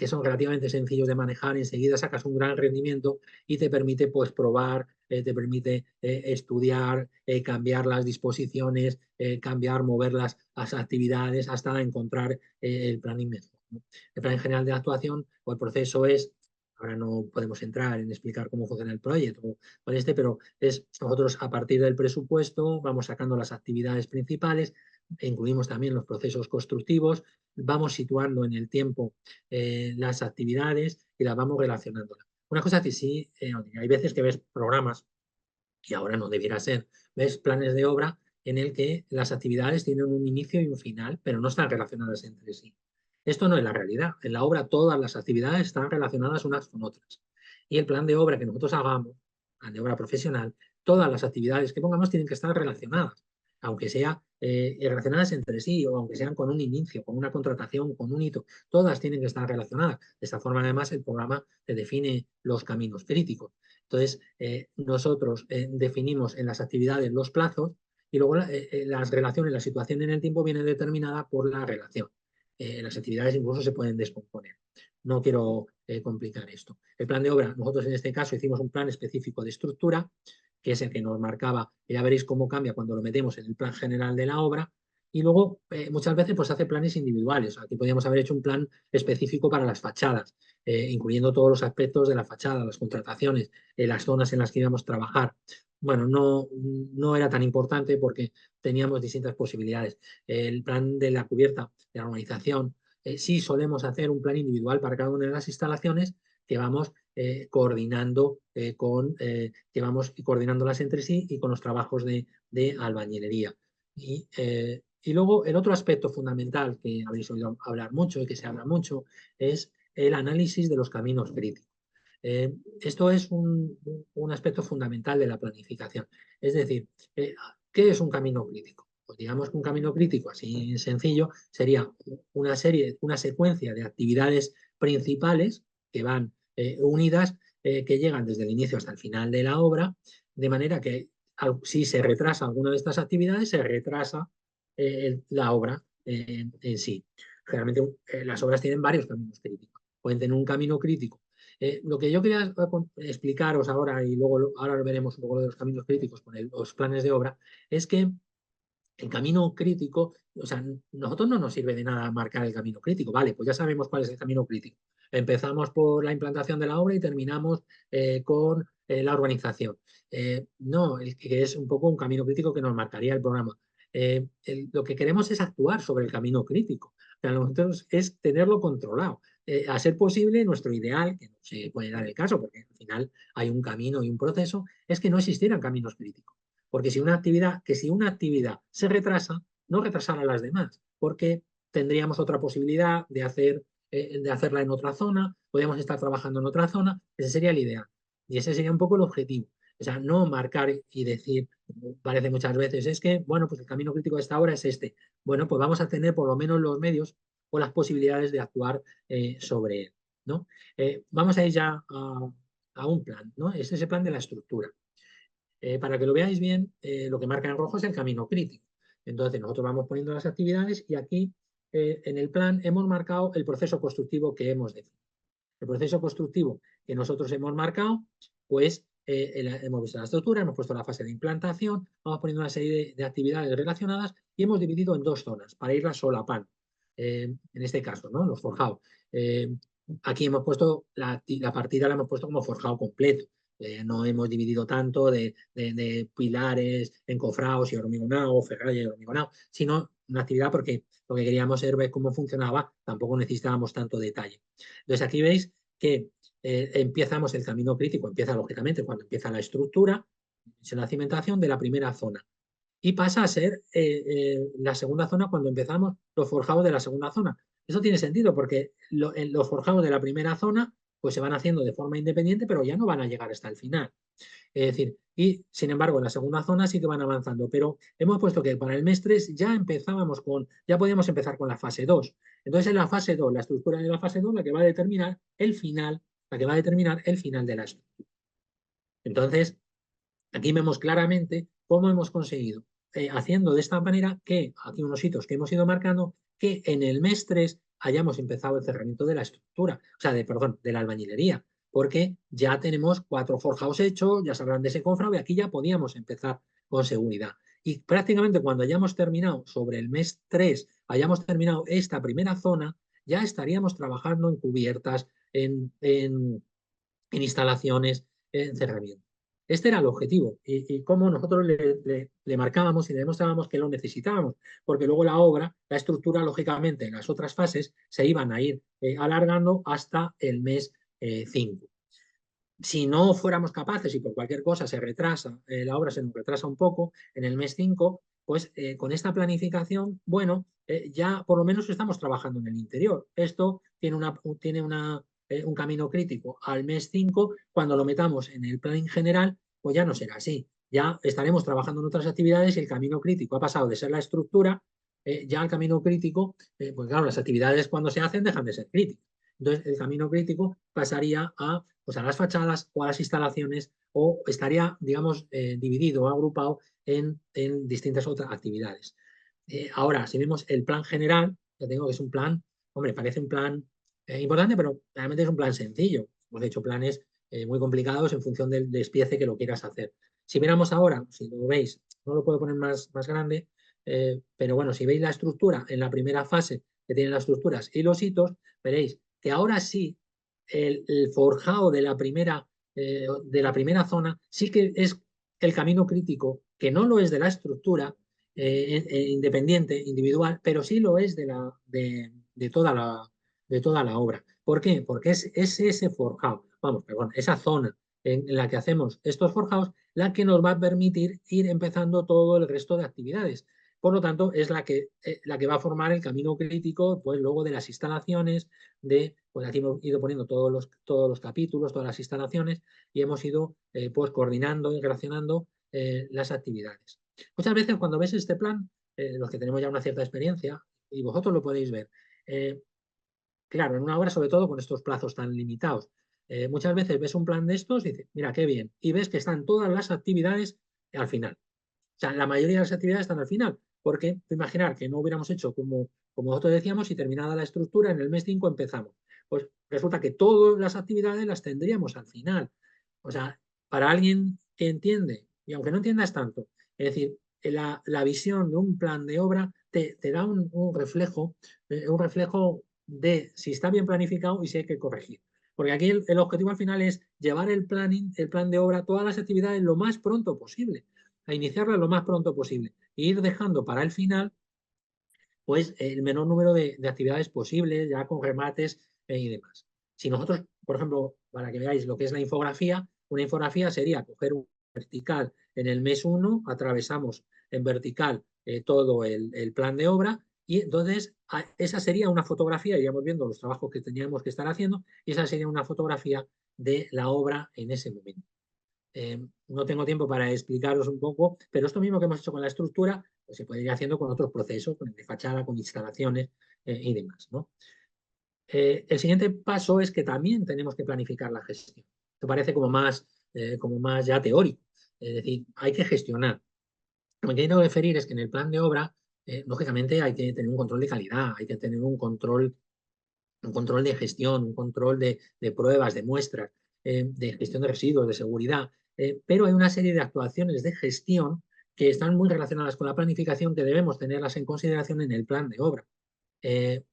son relativamente sencillos de manejar. Enseguida sacas un gran rendimiento y te permite pues probar, te permite estudiar, cambiar las disposiciones, cambiar, mover las actividades hasta encontrar el planning mejor, ¿no? El plan general de actuación o el proceso es, ahora no podemos entrar en explicar cómo funciona el proyecto o pero es nosotros a partir del presupuesto vamos sacando las actividades principales, incluimos también los procesos constructivos, vamos situando en el tiempo las actividades y las vamos relacionando. Una cosa que sí, hay veces que ves programas, y ahora no debiera ser, ves planes de obra en el que las actividades tienen un inicio y un final, pero no están relacionadas entre sí. Esto no es la realidad. En la obra todas las actividades están relacionadas unas con otras. Y el plan de obra que nosotros hagamos, plan de obra profesional, todas las actividades que pongamos tienen que estar relacionadas, aunque sean relacionadas entre sí o aunque sean con un inicio, con una contratación, con un hito, todas tienen que estar relacionadas. De esta forma, además, el programa te define los caminos críticos. Entonces, nosotros definimos en las actividades los plazos y luego las relaciones, la situación en el tiempo viene determinada por la relación. Las actividades incluso se pueden descomponer. No quiero complicar esto. El plan de obra, nosotros en este caso hicimos un plan específico de estructura, que es el que nos marcaba, y ya veréis cómo cambia cuando lo metemos en el plan general de la obra, y luego muchas veces pues hace planes individuales. Aquí podríamos haber hecho un plan específico para las fachadas, incluyendo todos los aspectos de la fachada, las contrataciones, las zonas en las que íbamos a trabajar. Bueno, no era tan importante porque teníamos distintas posibilidades. El plan de la cubierta, de la organización, sí solemos hacer un plan individual para cada una de las instalaciones que vamos coordinando que vamos coordinándolas entre sí y con los trabajos de albañilería. Y luego el otro aspecto fundamental que habréis oído hablar mucho y que se habla mucho es el análisis de los caminos críticos. Esto es un aspecto fundamental de la planificación. Es decir, ¿qué es un camino crítico? Pues digamos que un camino crítico, así sencillo, sería una secuencia de actividades principales que van unidas, que llegan desde el inicio hasta el final de la obra, de manera que si se retrasa alguna de estas actividades, se retrasa la obra en sí. Generalmente las obras tienen varios caminos críticos. Pueden tener un camino crítico. Lo que yo quería explicaros ahora, y luego ahora lo veremos un poco de los caminos críticos con los planes de obra, es que el camino crítico, o sea, nosotros no nos sirve de nada marcar el camino crítico, vale, pues ya sabemos cuál es el camino crítico. Empezamos por la implantación de la obra y terminamos con la urbanización. No, que es un poco un camino crítico que nos marcaría el programa. Lo que queremos es actuar sobre el camino crítico. O sea, nosotros es tenerlo controlado. A ser posible, nuestro ideal, que no se puede dar el caso, porque al final hay un camino y un proceso, es que no existieran caminos críticos. Porque si una actividad se retrasa, no retrasará las demás, porque tendríamos otra posibilidad de hacerla en otra zona, podríamos estar trabajando en otra zona, ese sería el ideal. Y ese sería un poco el objetivo. O sea, no marcar y decir, parece muchas veces, es que, bueno, pues el camino crítico de esta hora es este. Bueno, pues vamos a tener por lo menos los medios o las posibilidades de actuar sobre él, ¿no? Vamos a ir ya a un plan, ¿no? Este es el plan de la estructura. Para que lo veáis bien, lo que marca en rojo es el camino crítico. Entonces, nosotros vamos poniendo las actividades y aquí en el plan hemos marcado el proceso constructivo que hemos definido. El proceso constructivo que nosotros hemos marcado, pues hemos visto la estructura, hemos puesto la fase de implantación, vamos poniendo una serie de actividades relacionadas y hemos dividido en dos zonas para irlas solapando. en este caso, ¿no? Los forjados. Aquí hemos puesto la partida, la hemos puesto como forjado completo. No hemos dividido tanto de pilares encofrados y hormigonado, ferralla y hormigonado, sino una actividad porque lo que queríamos era ver cómo funcionaba, tampoco necesitábamos tanto detalle. Entonces aquí veis que empezamos el camino crítico, empieza lógicamente cuando empieza la estructura, la cimentación de la primera zona y pasa a ser la segunda zona cuando empezamos los forjados de la segunda zona. Eso tiene sentido porque los forjados de la primera zona pues se van haciendo de forma independiente, pero ya no van a llegar hasta el final. Es decir, y sin embargo en la segunda zona sí que van avanzando, pero hemos puesto que para el mes 3 ya podíamos empezar con la fase 2. Entonces en la fase 2, la estructura de la fase 2, la que va a determinar el final, la que va a determinar el final de la estructura. Entonces, aquí vemos claramente cómo hemos conseguido, haciendo de esta manera que, aquí unos hitos que hemos ido marcando, que en el mes 3 hayamos empezado el cerramiento de la estructura, o sea, perdón, de la albañilería, porque ya tenemos 4 forjados hechos, ya sabrán de ese confrado y aquí ya podíamos empezar con seguridad. Y prácticamente cuando hayamos terminado, sobre el mes 3, hayamos terminado esta primera zona, ya estaríamos trabajando en cubiertas, en instalaciones, en cerramiento. Este era el objetivo y cómo nosotros le marcábamos y le demostrábamos que lo necesitábamos, porque luego la obra, la estructura, lógicamente, en las otras fases se iban a ir alargando hasta el mes 5. Si no fuéramos capaces y por cualquier cosa se retrasa, la obra se nos retrasa un poco en el mes 5, pues con esta planificación, bueno, ya por lo menos estamos trabajando en el interior. Esto tiene un camino crítico al mes 5, cuando lo metamos en el plan general, pues ya no será así. Ya estaremos trabajando en otras actividades y el camino crítico ha pasado de ser la estructura, ya al camino crítico, pues claro, las actividades cuando se hacen dejan de ser críticas. Entonces, el camino crítico pasaría pues a las fachadas o a las instalaciones o estaría, digamos, dividido o agrupado en distintas otras actividades. Ahora, si vemos el plan general, ya tengo que es un plan, hombre, parece un plan importante, pero realmente es un plan sencillo. Hemos hecho planes muy complicados en función del despiece que lo quieras hacer. Si viéramos ahora, si lo veis, no lo puedo poner más grande, pero bueno, si veis la estructura en la primera fase que tienen las estructuras y los hitos, veréis que ahora sí el forjado de la primera zona sí que es el camino crítico, que no lo es de la estructura independiente, individual, pero sí lo es de toda la obra. ¿Por qué? Porque es ese forjado, vamos, perdón, esa zona en la que hacemos estos forjados la que nos va a permitir ir empezando todo el resto de actividades. Por lo tanto, es la que va a formar el camino crítico, pues luego de las instalaciones, pues aquí hemos ido poniendo todos los capítulos, todas las instalaciones y hemos ido pues coordinando y relacionando las actividades. Muchas veces cuando ves este plan, los que tenemos ya una cierta experiencia, y vosotros lo podéis ver, eh, claro, en una obra sobre todo con estos plazos tan limitados, muchas veces ves un plan de estos y dices, mira, qué bien, y ves que están todas las actividades al final. O sea, la mayoría de las actividades están al final, porque imaginar que no hubiéramos hecho como nosotros decíamos y terminada la estructura, en el mes 5 empezamos. Pues resulta que todas las actividades las tendríamos al final. O sea, para alguien que entiende, y aunque no entiendas tanto, es decir, la visión de un plan de obra te da un reflejo de si está bien planificado y si hay que corregir. Porque aquí el objetivo al final es llevar el plan de obra, todas las actividades lo más pronto posible, a iniciarlas lo más pronto posible e ir dejando para el final pues el menor número de actividades posibles, ya con remates y demás. Si nosotros, por ejemplo, para que veáis lo que es la infografía, una infografía sería coger un vertical en el mes 1, atravesamos en vertical todo el plan de obra y entonces esa sería una fotografía, iríamos viendo los trabajos que teníamos que estar haciendo y esa sería una fotografía de la obra en ese momento. No tengo tiempo para explicaros un poco, pero esto mismo que hemos hecho con la estructura, pues se puede ir haciendo con otros procesos, con el de fachada, con instalaciones y demás, ¿no? El siguiente paso es que también tenemos que planificar la gestión. Esto parece como más ya teórico. Es decir, hay que gestionar. Lo que quiero referir es que en el plan de obra, lógicamente, hay que tener un control de calidad, hay que tener un control de gestión, un control de pruebas, de muestras, de gestión de residuos, de seguridad, pero hay una serie de actuaciones de gestión que están muy relacionadas con la planificación que debemos tenerlas en consideración en el plan de obra.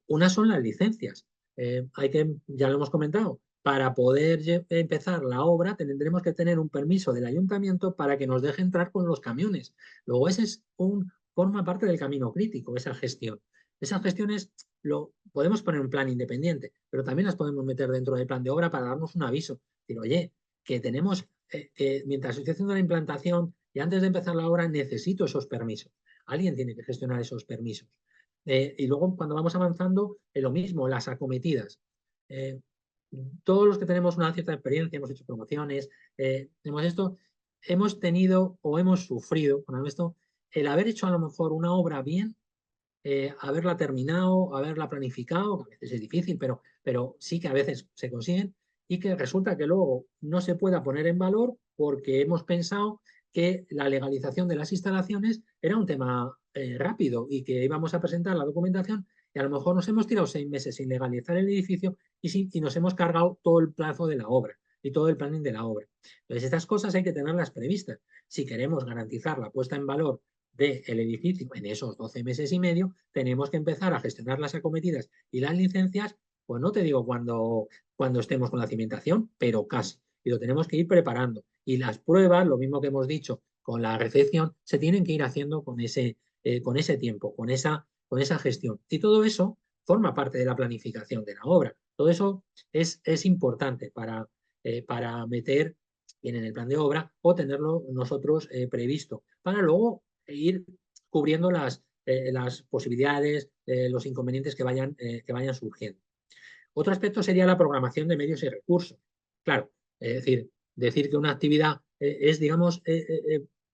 Una son las licencias. Ya lo hemos comentado, para poder empezar la obra tendremos que tener un permiso del ayuntamiento para que nos deje entrar con los camiones. Luego forma parte del camino crítico, esa gestión. Esas gestiones podemos poner un plan independiente, pero también las podemos meter dentro del plan de obra para darnos un aviso. Decir, oye, que tenemos, mientras estoy haciendo la implantación y antes de empezar la obra necesito esos permisos. Alguien tiene que gestionar esos permisos. Y luego cuando vamos avanzando, lo mismo, las acometidas. Todos los que tenemos una cierta experiencia, hemos hecho promociones, hemos tenido o hemos sufrido con esto el haber hecho a lo mejor una obra bien, haberla terminado, haberla planificado, que a veces es difícil, pero sí que a veces se consiguen, y que resulta que luego no se pueda poner en valor porque hemos pensado que la legalización de las instalaciones era un tema rápido y que íbamos a presentar la documentación y a lo mejor nos hemos tirado 6 meses sin legalizar el edificio y nos hemos cargado todo el plazo de la obra y todo el planning de la obra. Entonces, estas cosas hay que tenerlas previstas. Si queremos garantizar la puesta en valor del edificio en esos 12 meses y medio, tenemos que empezar a gestionar las acometidas y las licencias, pues no te digo cuando estemos con la cimentación, pero casi. Y lo tenemos que ir preparando. Y las pruebas, lo mismo que hemos dicho con la recepción, se tienen que ir haciendo con ese tiempo, con esa gestión. Y todo eso forma parte de la planificación de la obra. Todo eso es importante para meter bien en el plan de obra o tenerlo nosotros previsto, para luego ir cubriendo las posibilidades, los inconvenientes que vayan surgiendo. Otro aspecto sería la programación de medios y recursos. Claro, es decir que una actividad es, digamos,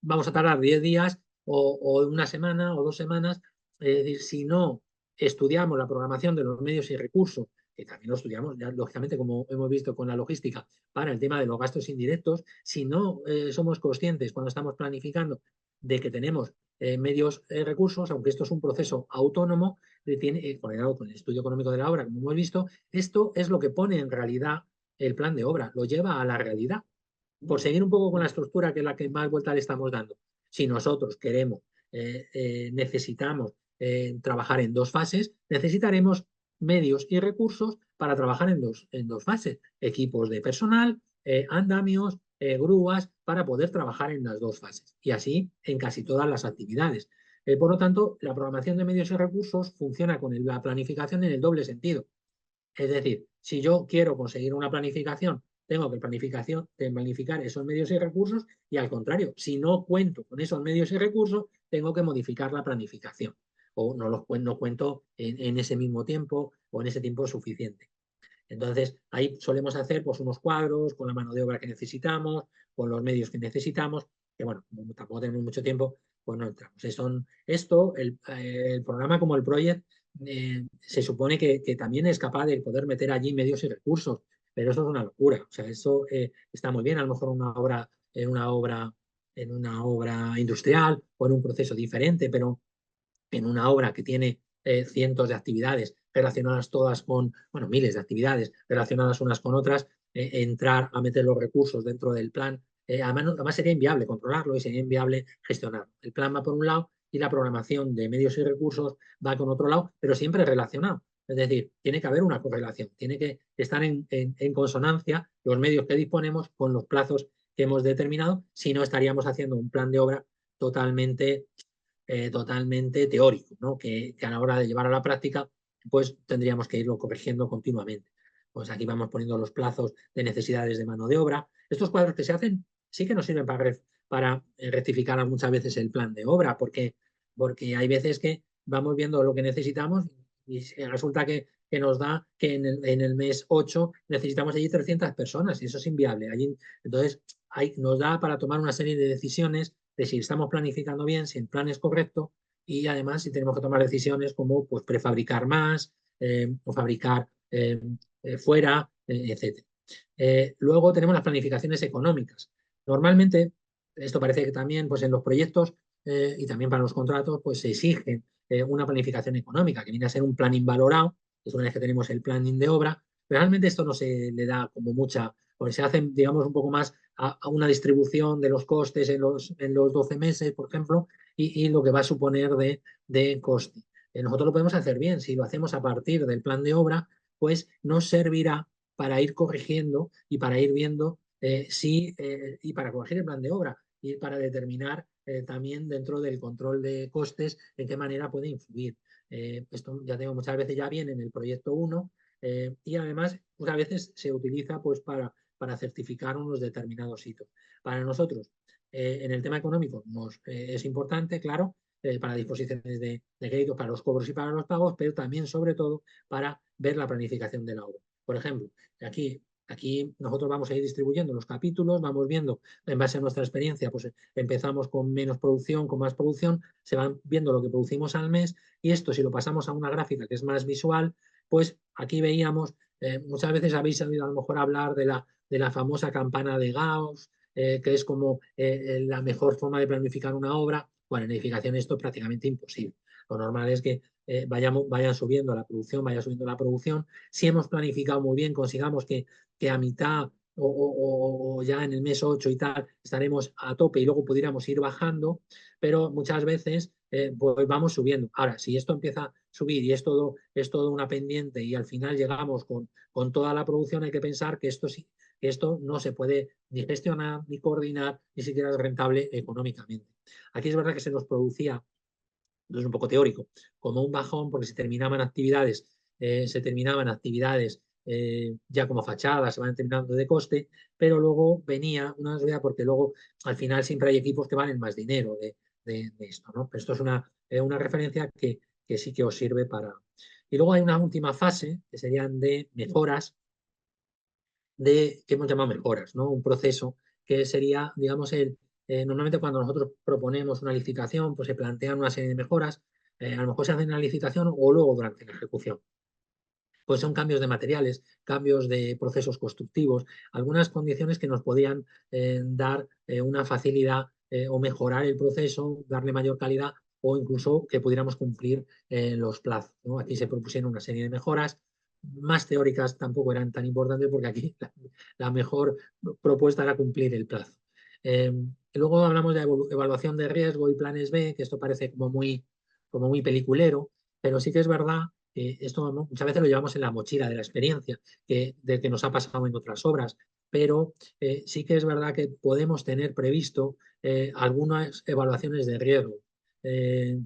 vamos a tardar 10 días o una semana o 2 semanas. Es decir, si no estudiamos la programación de los medios y recursos, que también lo estudiamos, ya, lógicamente, como hemos visto con la logística, para el tema de los gastos indirectos, si no somos conscientes cuando estamos planificando de que tenemos medios recursos, aunque esto es un proceso autónomo, tiene, con el estudio económico de la obra, como hemos visto, esto es lo que pone en realidad el plan de obra, lo lleva a la realidad. Por seguir un poco con la estructura que es la que más vuelta le estamos dando. Si nosotros queremos, necesitamos trabajar en 2 fases, necesitaremos medios y recursos para trabajar en dos fases. Equipos de personal, andamios, grúas, para poder trabajar en las 2 fases. Y así en casi todas las actividades. Por lo tanto, la programación de medios y recursos funciona con la planificación en el doble sentido. Es decir, si yo quiero conseguir una planificación, tengo que planificar esos medios y recursos, y al contrario, si no cuento con esos medios y recursos, tengo que modificar la planificación o no cuento en ese mismo tiempo o en ese tiempo suficiente. Entonces, ahí solemos hacer pues, unos cuadros con la mano de obra que necesitamos, con los medios que necesitamos, que bueno, como tampoco tenemos mucho tiempo, pues no entramos. El programa como el Project se supone que también es capaz de poder meter allí medios y recursos, pero eso es una locura. O sea, eso está muy bien, a lo mejor en una obra industrial o en un proceso diferente, pero en una obra que tiene cientos de actividades relacionadas todas con, bueno, miles de actividades relacionadas unas con otras, entrar a meter los recursos dentro del plan, además sería inviable controlarlo y sería inviable gestionarlo. El plan va por un lado y la programación de medios y recursos va con otro lado, pero siempre relacionado. Es decir, tiene que haber una correlación, tiene que estar en consonancia los medios que disponemos con los plazos que hemos determinado, si no estaríamos haciendo un plan de obra totalmente teórico, ¿no? Que a la hora de llevar a la práctica, pues tendríamos que irlo corrigiendo continuamente. Pues aquí vamos poniendo los plazos de necesidades de mano de obra. Estos cuadros que se hacen sí que nos sirven para rectificar muchas veces el plan de obra, porque hay veces que vamos viendo lo que necesitamos y resulta que nos da que en el mes 8 necesitamos allí 300 personas y eso es inviable. Entonces, nos da para tomar una serie de decisiones de si estamos planificando bien, si el plan es correcto y además si tenemos que tomar decisiones como pues, prefabricar más o fabricar fuera, etc. Luego tenemos las planificaciones económicas. Normalmente, esto parece que también pues, en los proyectos y también para los contratos pues, se exige una planificación económica, que viene a ser un planning valorado, que es una vez que tenemos el planning de obra. Realmente esto no se le da como mucha, porque se hace, digamos, un poco más a una distribución de los costes en los 12 meses, por ejemplo, y lo que va a suponer de coste. nosotros lo podemos hacer bien. Si lo hacemos a partir del plan de obra, pues nos servirá para ir corrigiendo y para ir viendo y para corregir el plan de obra y para determinar también dentro del control de costes en qué manera puede influir. Esto ya tengo muchas veces ya viene en el proyecto 1 y además muchas veces se utiliza pues para certificar unos determinados hitos. Para nosotros, en el tema económico es importante, claro, para disposiciones de crédito, para los cobros y para los pagos, pero también, sobre todo, para ver la planificación de la obra. Por ejemplo, aquí nosotros vamos a ir distribuyendo los capítulos, vamos viendo en base a nuestra experiencia, pues empezamos con menos producción, con más producción, se van viendo lo que producimos al mes y esto si lo pasamos a una gráfica que es más visual, pues aquí veíamos, muchas veces habéis oído a lo mejor hablar de la famosa campana de Gauss, que es como la mejor forma de planificar una obra. Bueno, en edificación esto es prácticamente imposible. Lo normal es que vayan subiendo la producción, vaya subiendo la producción. Si hemos planificado muy bien, consigamos que a mitad o ya en el mes 8 y tal estaremos a tope y luego pudiéramos ir bajando, pero muchas veces pues vamos subiendo. Ahora, si esto empieza a subir y es todo una pendiente y al final llegamos con toda la producción, hay que pensar que esto no se puede ni gestionar, ni coordinar, ni siquiera es rentable económicamente. Aquí es verdad que se nos producía, esto es un poco teórico, como un bajón porque se terminaban actividades ya como fachadas, se van terminando de coste, pero luego venía una subida porque luego al final siempre hay equipos que valen más dinero de esto, ¿no? Pero esto es una referencia que sí que os sirve para... Y luego hay una última fase que serían de mejoras que hemos llamado mejoras, ¿no? Un proceso que sería, digamos, normalmente cuando nosotros proponemos una licitación, pues se plantean una serie de mejoras, a lo mejor se hacen en la licitación o luego durante la ejecución. Pues son cambios de materiales, cambios de procesos constructivos, algunas condiciones que nos podían dar una facilidad o mejorar el proceso, darle mayor calidad o incluso que pudiéramos cumplir los plazos, ¿no? Aquí se propusieron una serie de mejoras, más teóricas tampoco eran tan importantes porque aquí la mejor propuesta era cumplir el plazo. Luego hablamos de evaluación de riesgo y planes B, que esto parece como muy peliculero, pero sí que es verdad esto muchas veces lo llevamos en la mochila de la experiencia, de que nos ha pasado en otras obras, pero sí que es verdad que podemos tener previsto algunas evaluaciones de riesgo. Eh,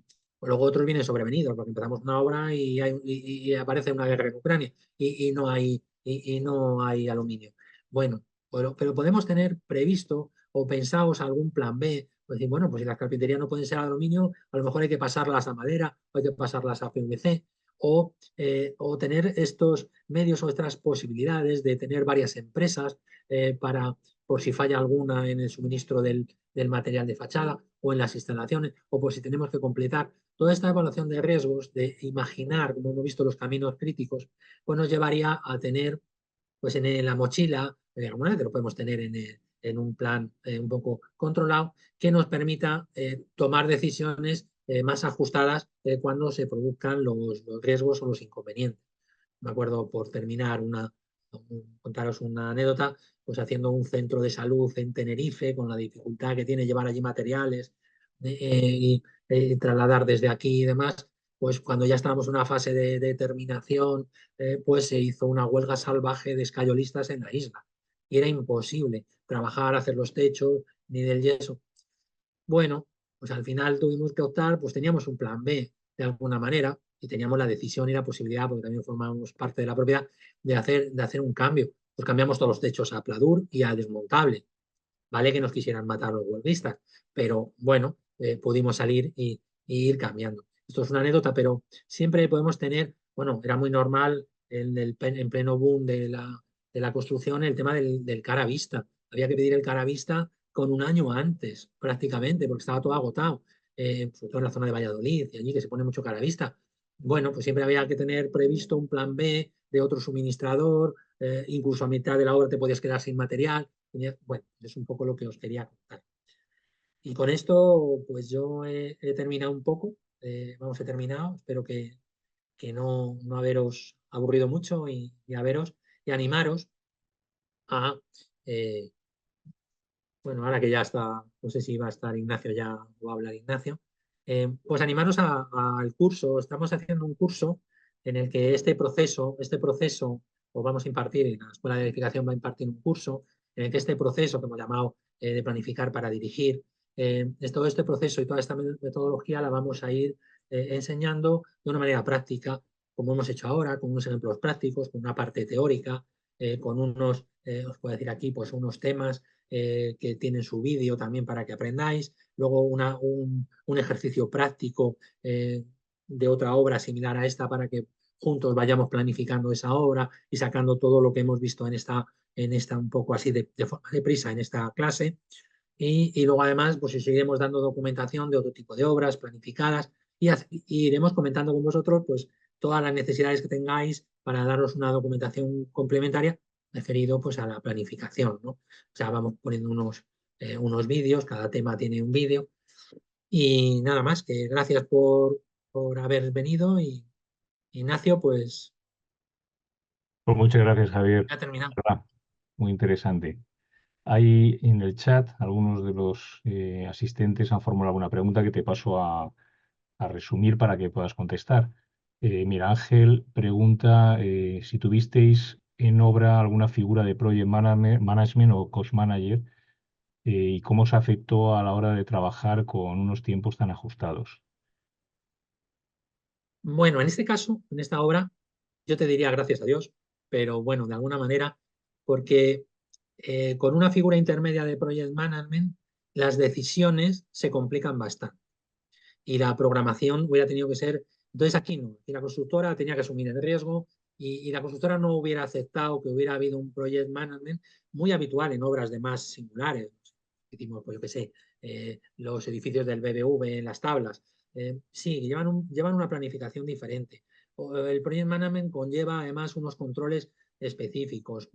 Luego otros vienen sobrevenidos, porque empezamos una obra y aparece una guerra en Ucrania y no hay aluminio. Bueno, pero podemos tener previsto o pensados algún plan B. Pues decir, bueno, pues si las carpinterías no pueden ser de aluminio, a lo mejor hay que pasarlas a madera, o hay que pasarlas a PVC, o tener estos medios o estas posibilidades de tener varias empresas por si falla alguna en el suministro del material de fachada o en las instalaciones, o por si tenemos que completar. Toda esta evaluación de riesgos, de imaginar, como hemos visto, los caminos críticos, pues nos llevaría a tener pues en la mochila, alguna vez lo podemos tener en un plan un poco controlado, que nos permita tomar decisiones más ajustadas cuando se produzcan los riesgos o los inconvenientes. Me acuerdo, por terminar, contaros una anécdota, pues haciendo un centro de salud en Tenerife, con la dificultad que tiene llevar allí materiales y trasladar desde aquí y demás, pues cuando ya estábamos en una fase de terminación, pues se hizo una huelga salvaje de escayolistas en la isla. Y era imposible trabajar, hacer los techos, ni del yeso. Bueno, pues al final tuvimos que optar, pues teníamos un plan B de alguna manera y teníamos la decisión y la posibilidad, porque también formábamos parte de la propiedad, de hacer un cambio. Pues cambiamos todos los techos a pladur y a desmontable. Vale que nos quisieran matar los huelguistas, pero bueno, pudimos salir y ir cambiando. Esto es una anécdota, pero siempre podemos tener, bueno, era muy normal en pleno boom de la construcción el tema del cara a vista. Había que pedir el cara a vista con un año antes, prácticamente, porque estaba todo agotado, sobre todo en la zona de Valladolid y allí que se pone mucho cara a vista. Bueno, pues siempre había que tener previsto un plan B de otro suministrador, incluso a mitad de la obra te podías quedar sin material. Bueno, es un poco lo que os quería contar. Y con esto, pues yo he terminado un poco. He terminado. Espero que no haberos aburrido mucho y a veros y animaros a, eh, bueno, ahora que ya está, no sé si va a estar Ignacio ya o va a hablar Ignacio, Pues animaros al curso. Estamos haciendo un curso en el que este proceso, o vamos a impartir, en la Escuela de Edificación va a impartir un curso en el que este proceso que hemos llamado de planificar para dirigir, todo este proceso y toda esta metodología la vamos a ir enseñando de una manera práctica, como hemos hecho ahora, con unos ejemplos prácticos, con una parte teórica, con unos, os puedo decir aquí, pues unos temas que tienen su vídeo también para que aprendáis, luego un ejercicio práctico de otra obra similar a esta para que juntos vayamos planificando esa obra y sacando todo lo que hemos visto en esta un poco así de forma de prisa en esta clase. Y luego además pues seguiremos dando documentación de otro tipo de obras planificadas y iremos comentando con vosotros pues todas las necesidades que tengáis para daros una documentación complementaria referido pues a la planificación, ¿no? O sea, vamos poniendo unos vídeos, cada tema tiene un vídeo y nada más, que gracias por haber venido y Ignacio, pues Pues muchas gracias, Javier. ya ha terminado. Ah, muy interesante. Hay en el chat algunos de los asistentes han formulado alguna pregunta que te paso a resumir para que puedas contestar. Mira, Ángel pregunta si tuvisteis en obra alguna figura de project management o cost manager y cómo se afectó a la hora de trabajar con unos tiempos tan ajustados. Bueno, en este caso, en esta obra, yo te diría gracias a Dios, pero bueno, de alguna manera, porque con una figura intermedia de project management, las decisiones se complican bastante y la programación hubiera tenido que ser, entonces aquí no, aquí la constructora tenía que asumir el riesgo y la constructora no hubiera aceptado que hubiera habido un project management muy habitual en obras de más singulares. Hicimos, pues yo qué sé, los edificios del BBV en las tablas. Sí, llevan una planificación diferente. El project management conlleva además unos controles específicos,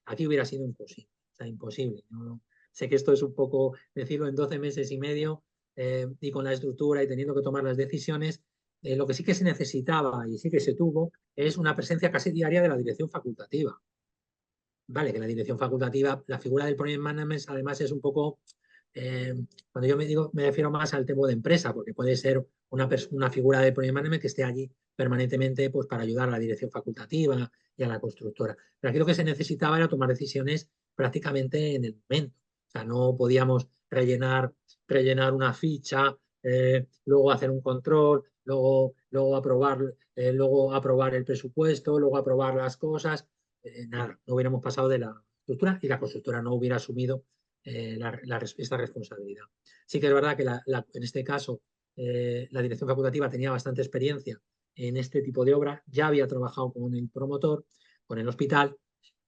aquí hubiera sido imposible, o sea, imposible. ¿No? Sé que esto es un poco decirlo en 12 meses y medio, y con la estructura y teniendo que tomar las decisiones, lo que sí que se necesitaba y sí que se tuvo es una presencia casi diaria de la dirección facultativa. Vale, que la dirección facultativa, la figura del project management además es un poco, eh, cuando yo me refiero más al tema de empresa, porque puede ser una figura de project management que esté allí permanentemente pues, para ayudar a la dirección facultativa y a la constructora. Pero aquí lo que se necesitaba era tomar decisiones prácticamente en el momento. O sea, no podíamos rellenar una ficha, luego hacer un control, luego aprobar el presupuesto, luego aprobar las cosas. Nada, no hubiéramos pasado de la estructura y la constructora no hubiera asumido esta responsabilidad. Sí que es verdad que en este caso la dirección facultativa tenía bastante experiencia en este tipo de obra, ya había trabajado con el promotor, con el hospital,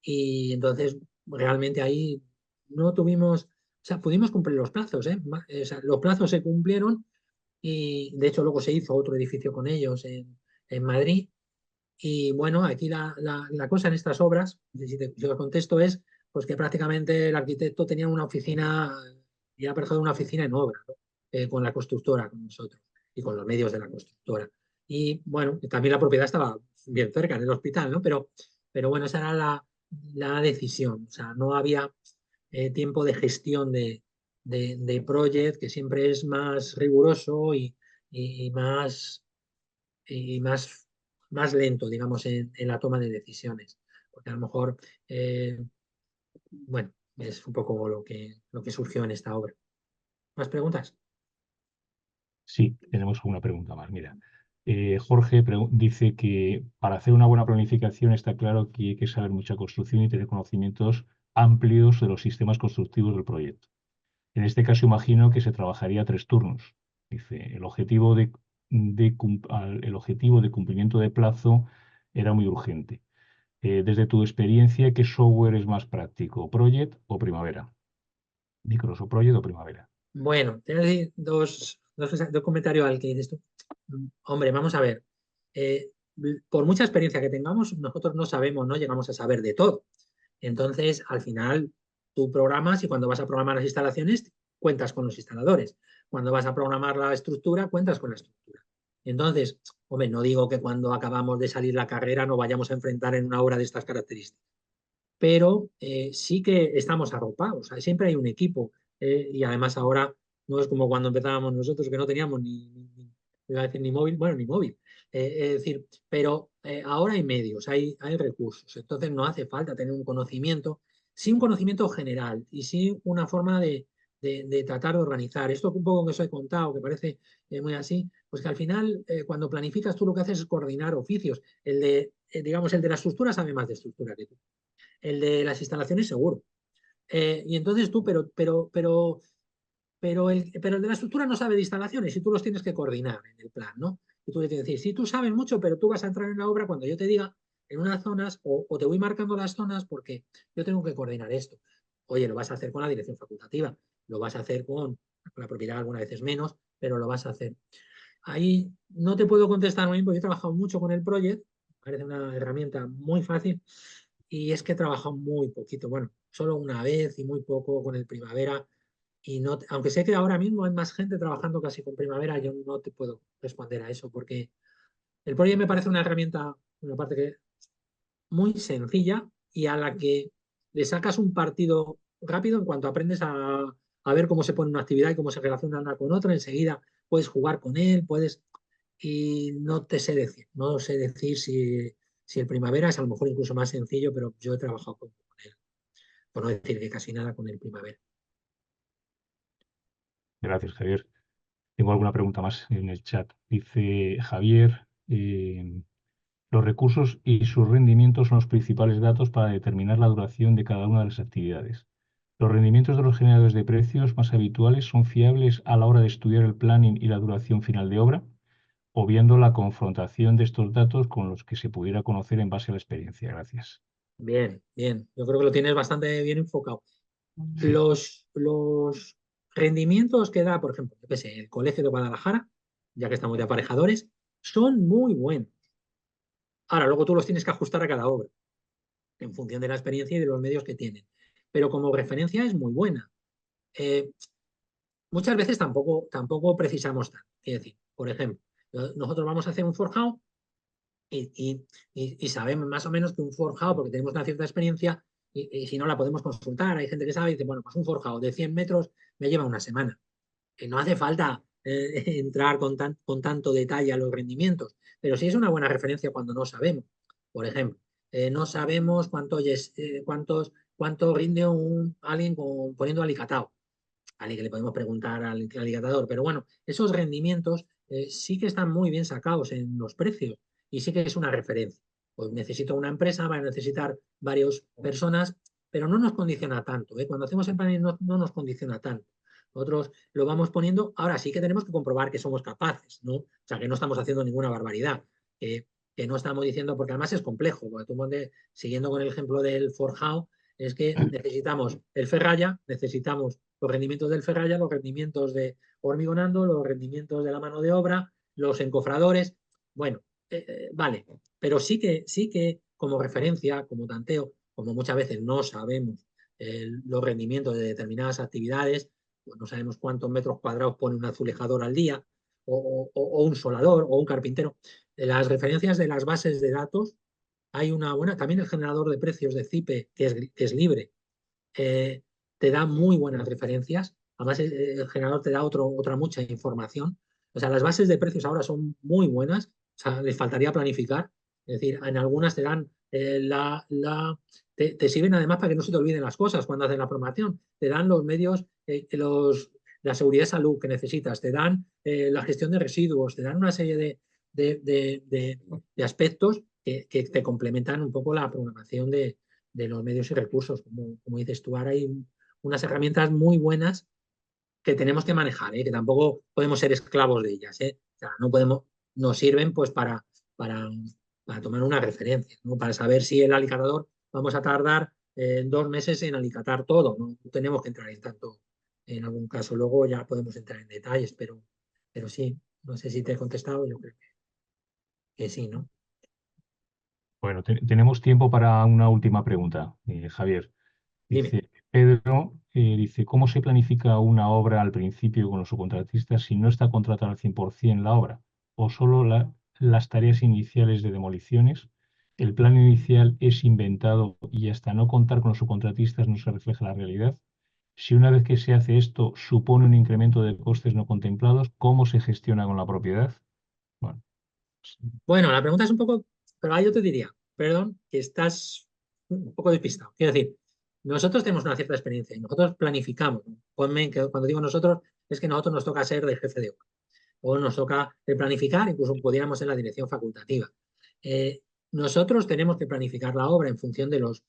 y entonces realmente ahí no tuvimos, o sea, pudimos cumplir los plazos, ¿eh? O sea, los plazos se cumplieron y de hecho luego se hizo otro edificio con ellos en Madrid. Y bueno, aquí la cosa en estas obras, si os contesto, es pues que prácticamente el arquitecto tenía una oficina, y ha aparejado una oficina en obra, ¿no? Con la constructora, con nosotros, y con los medios de la constructora. Y bueno, también la propiedad estaba bien cerca, en el hospital, ¿no? Pero bueno, esa era la decisión. O sea, no había tiempo de gestión de project, que siempre es más riguroso y y más, más lento, digamos, en la toma de decisiones. Porque a lo mejor, bueno, es un poco lo que surgió en esta obra. ¿Más preguntas? Sí, tenemos una pregunta más. Mira, Jorge dice que para hacer una buena planificación está claro que hay que saber mucha construcción y tener conocimientos amplios de los sistemas constructivos del proyecto. En este caso, imagino que se trabajaría a 3 turnos. Dice, el objetivo de cumplimiento de plazo era muy urgente. Desde tu experiencia, ¿qué software es más práctico, Project o Primavera? Microsoft Project o Primavera. Bueno, te voy a decir dos comentarios al que dices tú. Hombre, vamos a ver. Eh, por mucha experiencia que tengamos, nosotros no sabemos, no llegamos a saber de todo. Entonces, al final, tú programas y cuando vas a programar las instalaciones, cuentas con los instaladores. Cuando vas a programar la estructura, cuentas con la estructura. Entonces, hombre, no digo que cuando acabamos de salir la carrera no vayamos a enfrentar en una obra de estas características, pero sí que estamos arropados. O sea, siempre hay un equipo y además ahora No es como cuando empezábamos nosotros que no teníamos iba a decir ni móvil, bueno, ni móvil. Es decir, pero ahora hay medios, hay recursos, entonces no hace falta tener un conocimiento, sí un conocimiento general y sí una forma de tratar de organizar. Esto un poco que os he contado, que parece muy así, pues que al final cuando planificas tú lo que haces es coordinar oficios. Digamos, el de la estructura sabe más de estructura que tú. El de las instalaciones seguro. Y entonces tú, pero el de la estructura no sabe de instalaciones y tú los tienes que coordinar en el plan, ¿no? Y tú le tienes que decir, sí, tú sabes mucho, pero tú vas a entrar en la obra cuando yo te diga en unas zonas o te voy marcando las zonas porque yo tengo que coordinar esto. Oye, lo vas a hacer con la dirección facultativa, lo vas a hacer con la propiedad algunas veces menos, pero lo vas a hacer. Ahí no te puedo contestar muy bien porque yo he trabajado mucho con el Project, parece una herramienta muy fácil y es que he trabajado muy poquito, bueno, solo una vez y muy poco con el Primavera y no, aunque sé que ahora mismo hay más gente trabajando casi con Primavera, yo no te puedo responder a eso porque el Project me parece una herramienta, una parte que muy sencilla y a la que le sacas un partido rápido en cuanto aprendes a ver cómo se pone una actividad y cómo se relaciona una con otra, enseguida puedes jugar con él, puedes y no te sé decir, no sé decir si el Primavera es a lo mejor incluso más sencillo, pero yo he trabajado con él, por no decir que casi nada con el Primavera. Gracias, Javier. Tengo alguna pregunta más en el chat. Dice Javier, los recursos y sus rendimientos son los principales datos para determinar la duración de cada una de las actividades. Los rendimientos de los generadores de precios más habituales son fiables a la hora de estudiar el planning y la duración final de obra, obviando la confrontación de estos datos con los que se pudiera conocer en base a la experiencia. Gracias. Bien, bien, yo creo que lo tienes bastante bien enfocado. Sí, Los rendimientos que da, por ejemplo, yo qué sé, el Colegio de Guadalajara, ya que estamos de aparejadores, son muy buenos. Ahora, luego tú los tienes que ajustar a cada obra, en función de la experiencia y de los medios que tienen. Pero como referencia es muy buena. Eh, Muchas veces tampoco precisamos tanto. Es decir, por ejemplo, nosotros vamos a hacer un forjado y sabemos más o menos que un forjado, porque tenemos una cierta experiencia, y si no la podemos consultar, hay gente que sabe y dice, bueno, pues un forjado de 100 metros me lleva una semana. No hace falta entrar con tanto detalle a los rendimientos, pero sí es una buena referencia cuando no sabemos. Por ejemplo, no sabemos cuánto rinde alguien poniendo alicatado. Alguien que le podemos preguntar al alicatador, pero bueno, esos rendimientos sí que están muy bien sacados en los precios y sí que es una referencia. Pues necesito una empresa, va a necesitar varias personas, pero no nos condiciona tanto. Cuando hacemos el planning no nos condiciona tanto. Nosotros lo vamos poniendo, ahora sí que tenemos que comprobar que somos capaces, ¿no? O sea, que no estamos haciendo ninguna barbaridad, que no estamos diciendo, porque además es complejo, porque tú siguiendo con el ejemplo del forjado, es que necesitamos el ferralla, necesitamos los rendimientos del ferralla, los rendimientos de hormigonando, los rendimientos de la mano de obra, los encofradores. Bueno, vale, pero sí que como referencia, como tanteo, como muchas veces no sabemos los rendimientos de determinadas actividades, pues no sabemos cuántos metros cuadrados pone un azulejador al día, o un solador, o un carpintero. Las referencias de las bases de datos, hay una buena, también el generador de precios de CIPE, que es libre, eh, te da muy buenas referencias. Además, el generador te da otra mucha información. O sea, las bases de precios ahora son muy buenas. O sea, les faltaría planificar. Es decir, en algunas te dan te sirven además para que no se te olviden las cosas cuando haces la formación. Te dan los medios, la seguridad de salud que necesitas, te dan la gestión de residuos, te dan una serie de aspectos que te complementan un poco la programación de los medios y recursos. Como dices tú, ahora hay unas herramientas muy buenas que tenemos que manejar, que tampoco podemos ser esclavos de ellas. O sea, no podemos, nos sirven pues para, para tomar una referencia, ¿no? Para saber si el alicatador vamos a tardar 2 meses en alicatar todo. No tenemos que entrar en tanto, en algún caso. Luego ya podemos entrar en detalles, pero sí, no sé si te he contestado, yo creo que sí, ¿no? bueno, tenemos tiempo para una última pregunta, Javier. Dime. Dice Pedro, dice, ¿cómo se planifica una obra al principio con los subcontratistas si no está contratada al 100% la obra? ¿O solo las tareas iniciales de demoliciones? ¿El plan inicial es inventado y hasta no contar con los subcontratistas no se refleja la realidad? Si una vez que se hace esto supone un incremento de costes no contemplados, ¿cómo se gestiona con la propiedad? Bueno, pues, Bueno, la pregunta es un poco, pero ahí yo te diría, perdón, que estás un poco despistado. Quiero decir, nosotros tenemos una cierta experiencia y nosotros planificamos. Ponme que cuando digo nosotros, es que nosotros nos toca ser de jefe de obra o nos toca planificar, incluso pudiéramos en la dirección facultativa. Eh, Nosotros tenemos que planificar la obra en función de los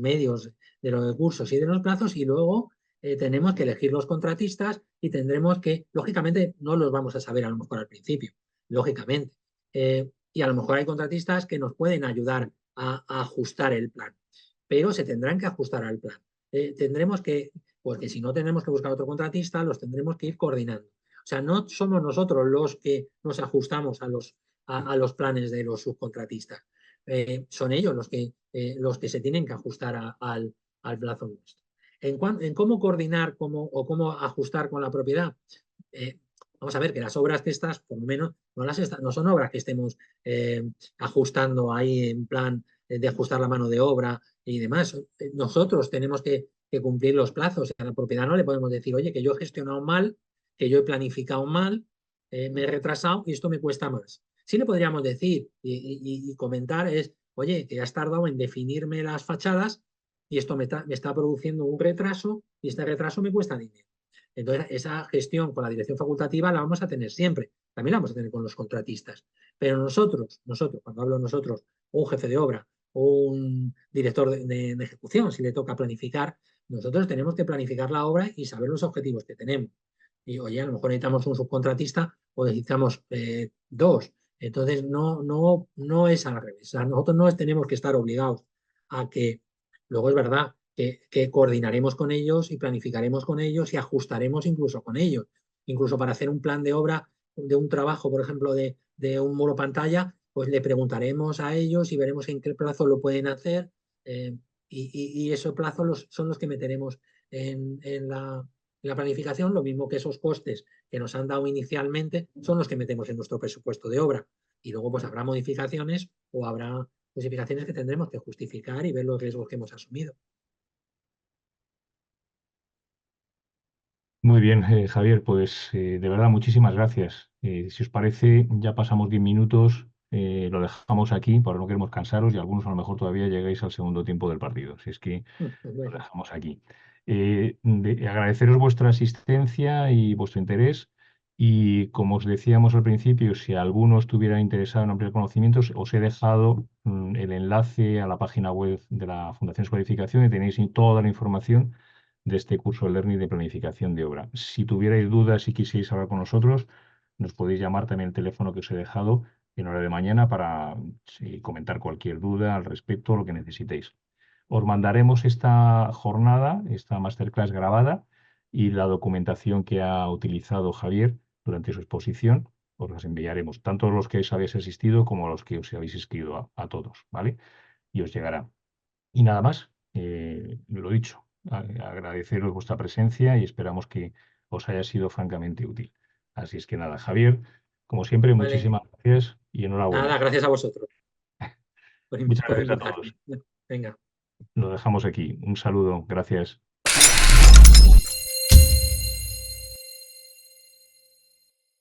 medios, de los recursos y de los plazos y luego tenemos que elegir los contratistas y tendremos que, lógicamente, no los vamos a saber a lo mejor al principio, lógicamente. Y a lo mejor hay contratistas que nos pueden ayudar a ajustar el plan, pero se tendrán que ajustar al plan. Tendremos que, porque si no tenemos que buscar otro contratista, los tendremos que ir coordinando. O sea, no somos nosotros los que nos ajustamos a los planes de los subcontratistas. Son ellos los que se tienen que ajustar al plazo nuestro. En cómo coordinar o cómo ajustar con la propiedad, eh, vamos a ver que las obras que estas, por lo menos, no son obras que estemos ajustando ahí en plan de ajustar la mano de obra y demás. Nosotros tenemos que cumplir los plazos. A la propiedad no le podemos decir, oye, que yo he gestionado mal, que yo he planificado mal, me he retrasado y esto me cuesta más. Sí le podríamos decir y comentar es, oye, que has tardado en definirme las fachadas y esto me está produciendo un retraso y este retraso me cuesta dinero. Entonces, esa gestión con la dirección facultativa la vamos a tener siempre. También la vamos a tener con los contratistas. Pero nosotros, cuando hablo nosotros, o un jefe de obra o un director de ejecución, si le toca planificar, nosotros tenemos que planificar la obra y saber los objetivos que tenemos. Y oye, a lo mejor necesitamos un subcontratista o necesitamos dos. Entonces, no es al revés. O sea, nosotros no tenemos que estar obligados a que, luego es verdad, que coordinaremos con ellos y planificaremos con ellos y ajustaremos incluso con ellos. Incluso para hacer un plan de obra de un trabajo, por ejemplo, de un muro pantalla, pues le preguntaremos a ellos y veremos en qué plazo lo pueden hacer. eh, y esos plazos son los que meteremos en la planificación, lo mismo que esos costes que nos han dado inicialmente son los que metemos en nuestro presupuesto de obra. Y luego pues habrá modificaciones o habrá justificaciones que tendremos que justificar y ver los riesgos que hemos asumido. muy bien, Javier, pues de verdad muchísimas gracias. Si os parece, ya pasamos 10 minutos, lo dejamos aquí, porque no queremos cansaros y algunos a lo mejor todavía llegáis al segundo tiempo del partido. Si es que lo Bueno, dejamos aquí. Agradeceros vuestra asistencia y vuestro interés. Y como os decíamos al principio, si alguno estuviera interesado en ampliar conocimientos, os he dejado el enlace a la página web de la Fundación Escodificación y tenéis toda la información de este curso de Learning de planificación de obra. Si tuvierais dudas y quisierais hablar con nosotros, nos podéis llamar también el teléfono que os he dejado en hora de mañana para comentar cualquier duda al respecto, lo que necesitéis. Os mandaremos esta jornada, esta masterclass grabada y la documentación que ha utilizado Javier durante su exposición. Os las enviaremos, tanto los que os habéis asistido como los que os habéis inscrito a todos, ¿vale? Y os llegará. Y nada más, lo dicho, agradeceros vuestra presencia y esperamos que os haya sido francamente útil. Así es que nada, Javier, como siempre, vale. muchísimas gracias y Nada, enhorabuena. gracias a vosotros Muchas por gracias a invitarme. todos. Venga. Lo dejamos aquí. Un saludo, gracias.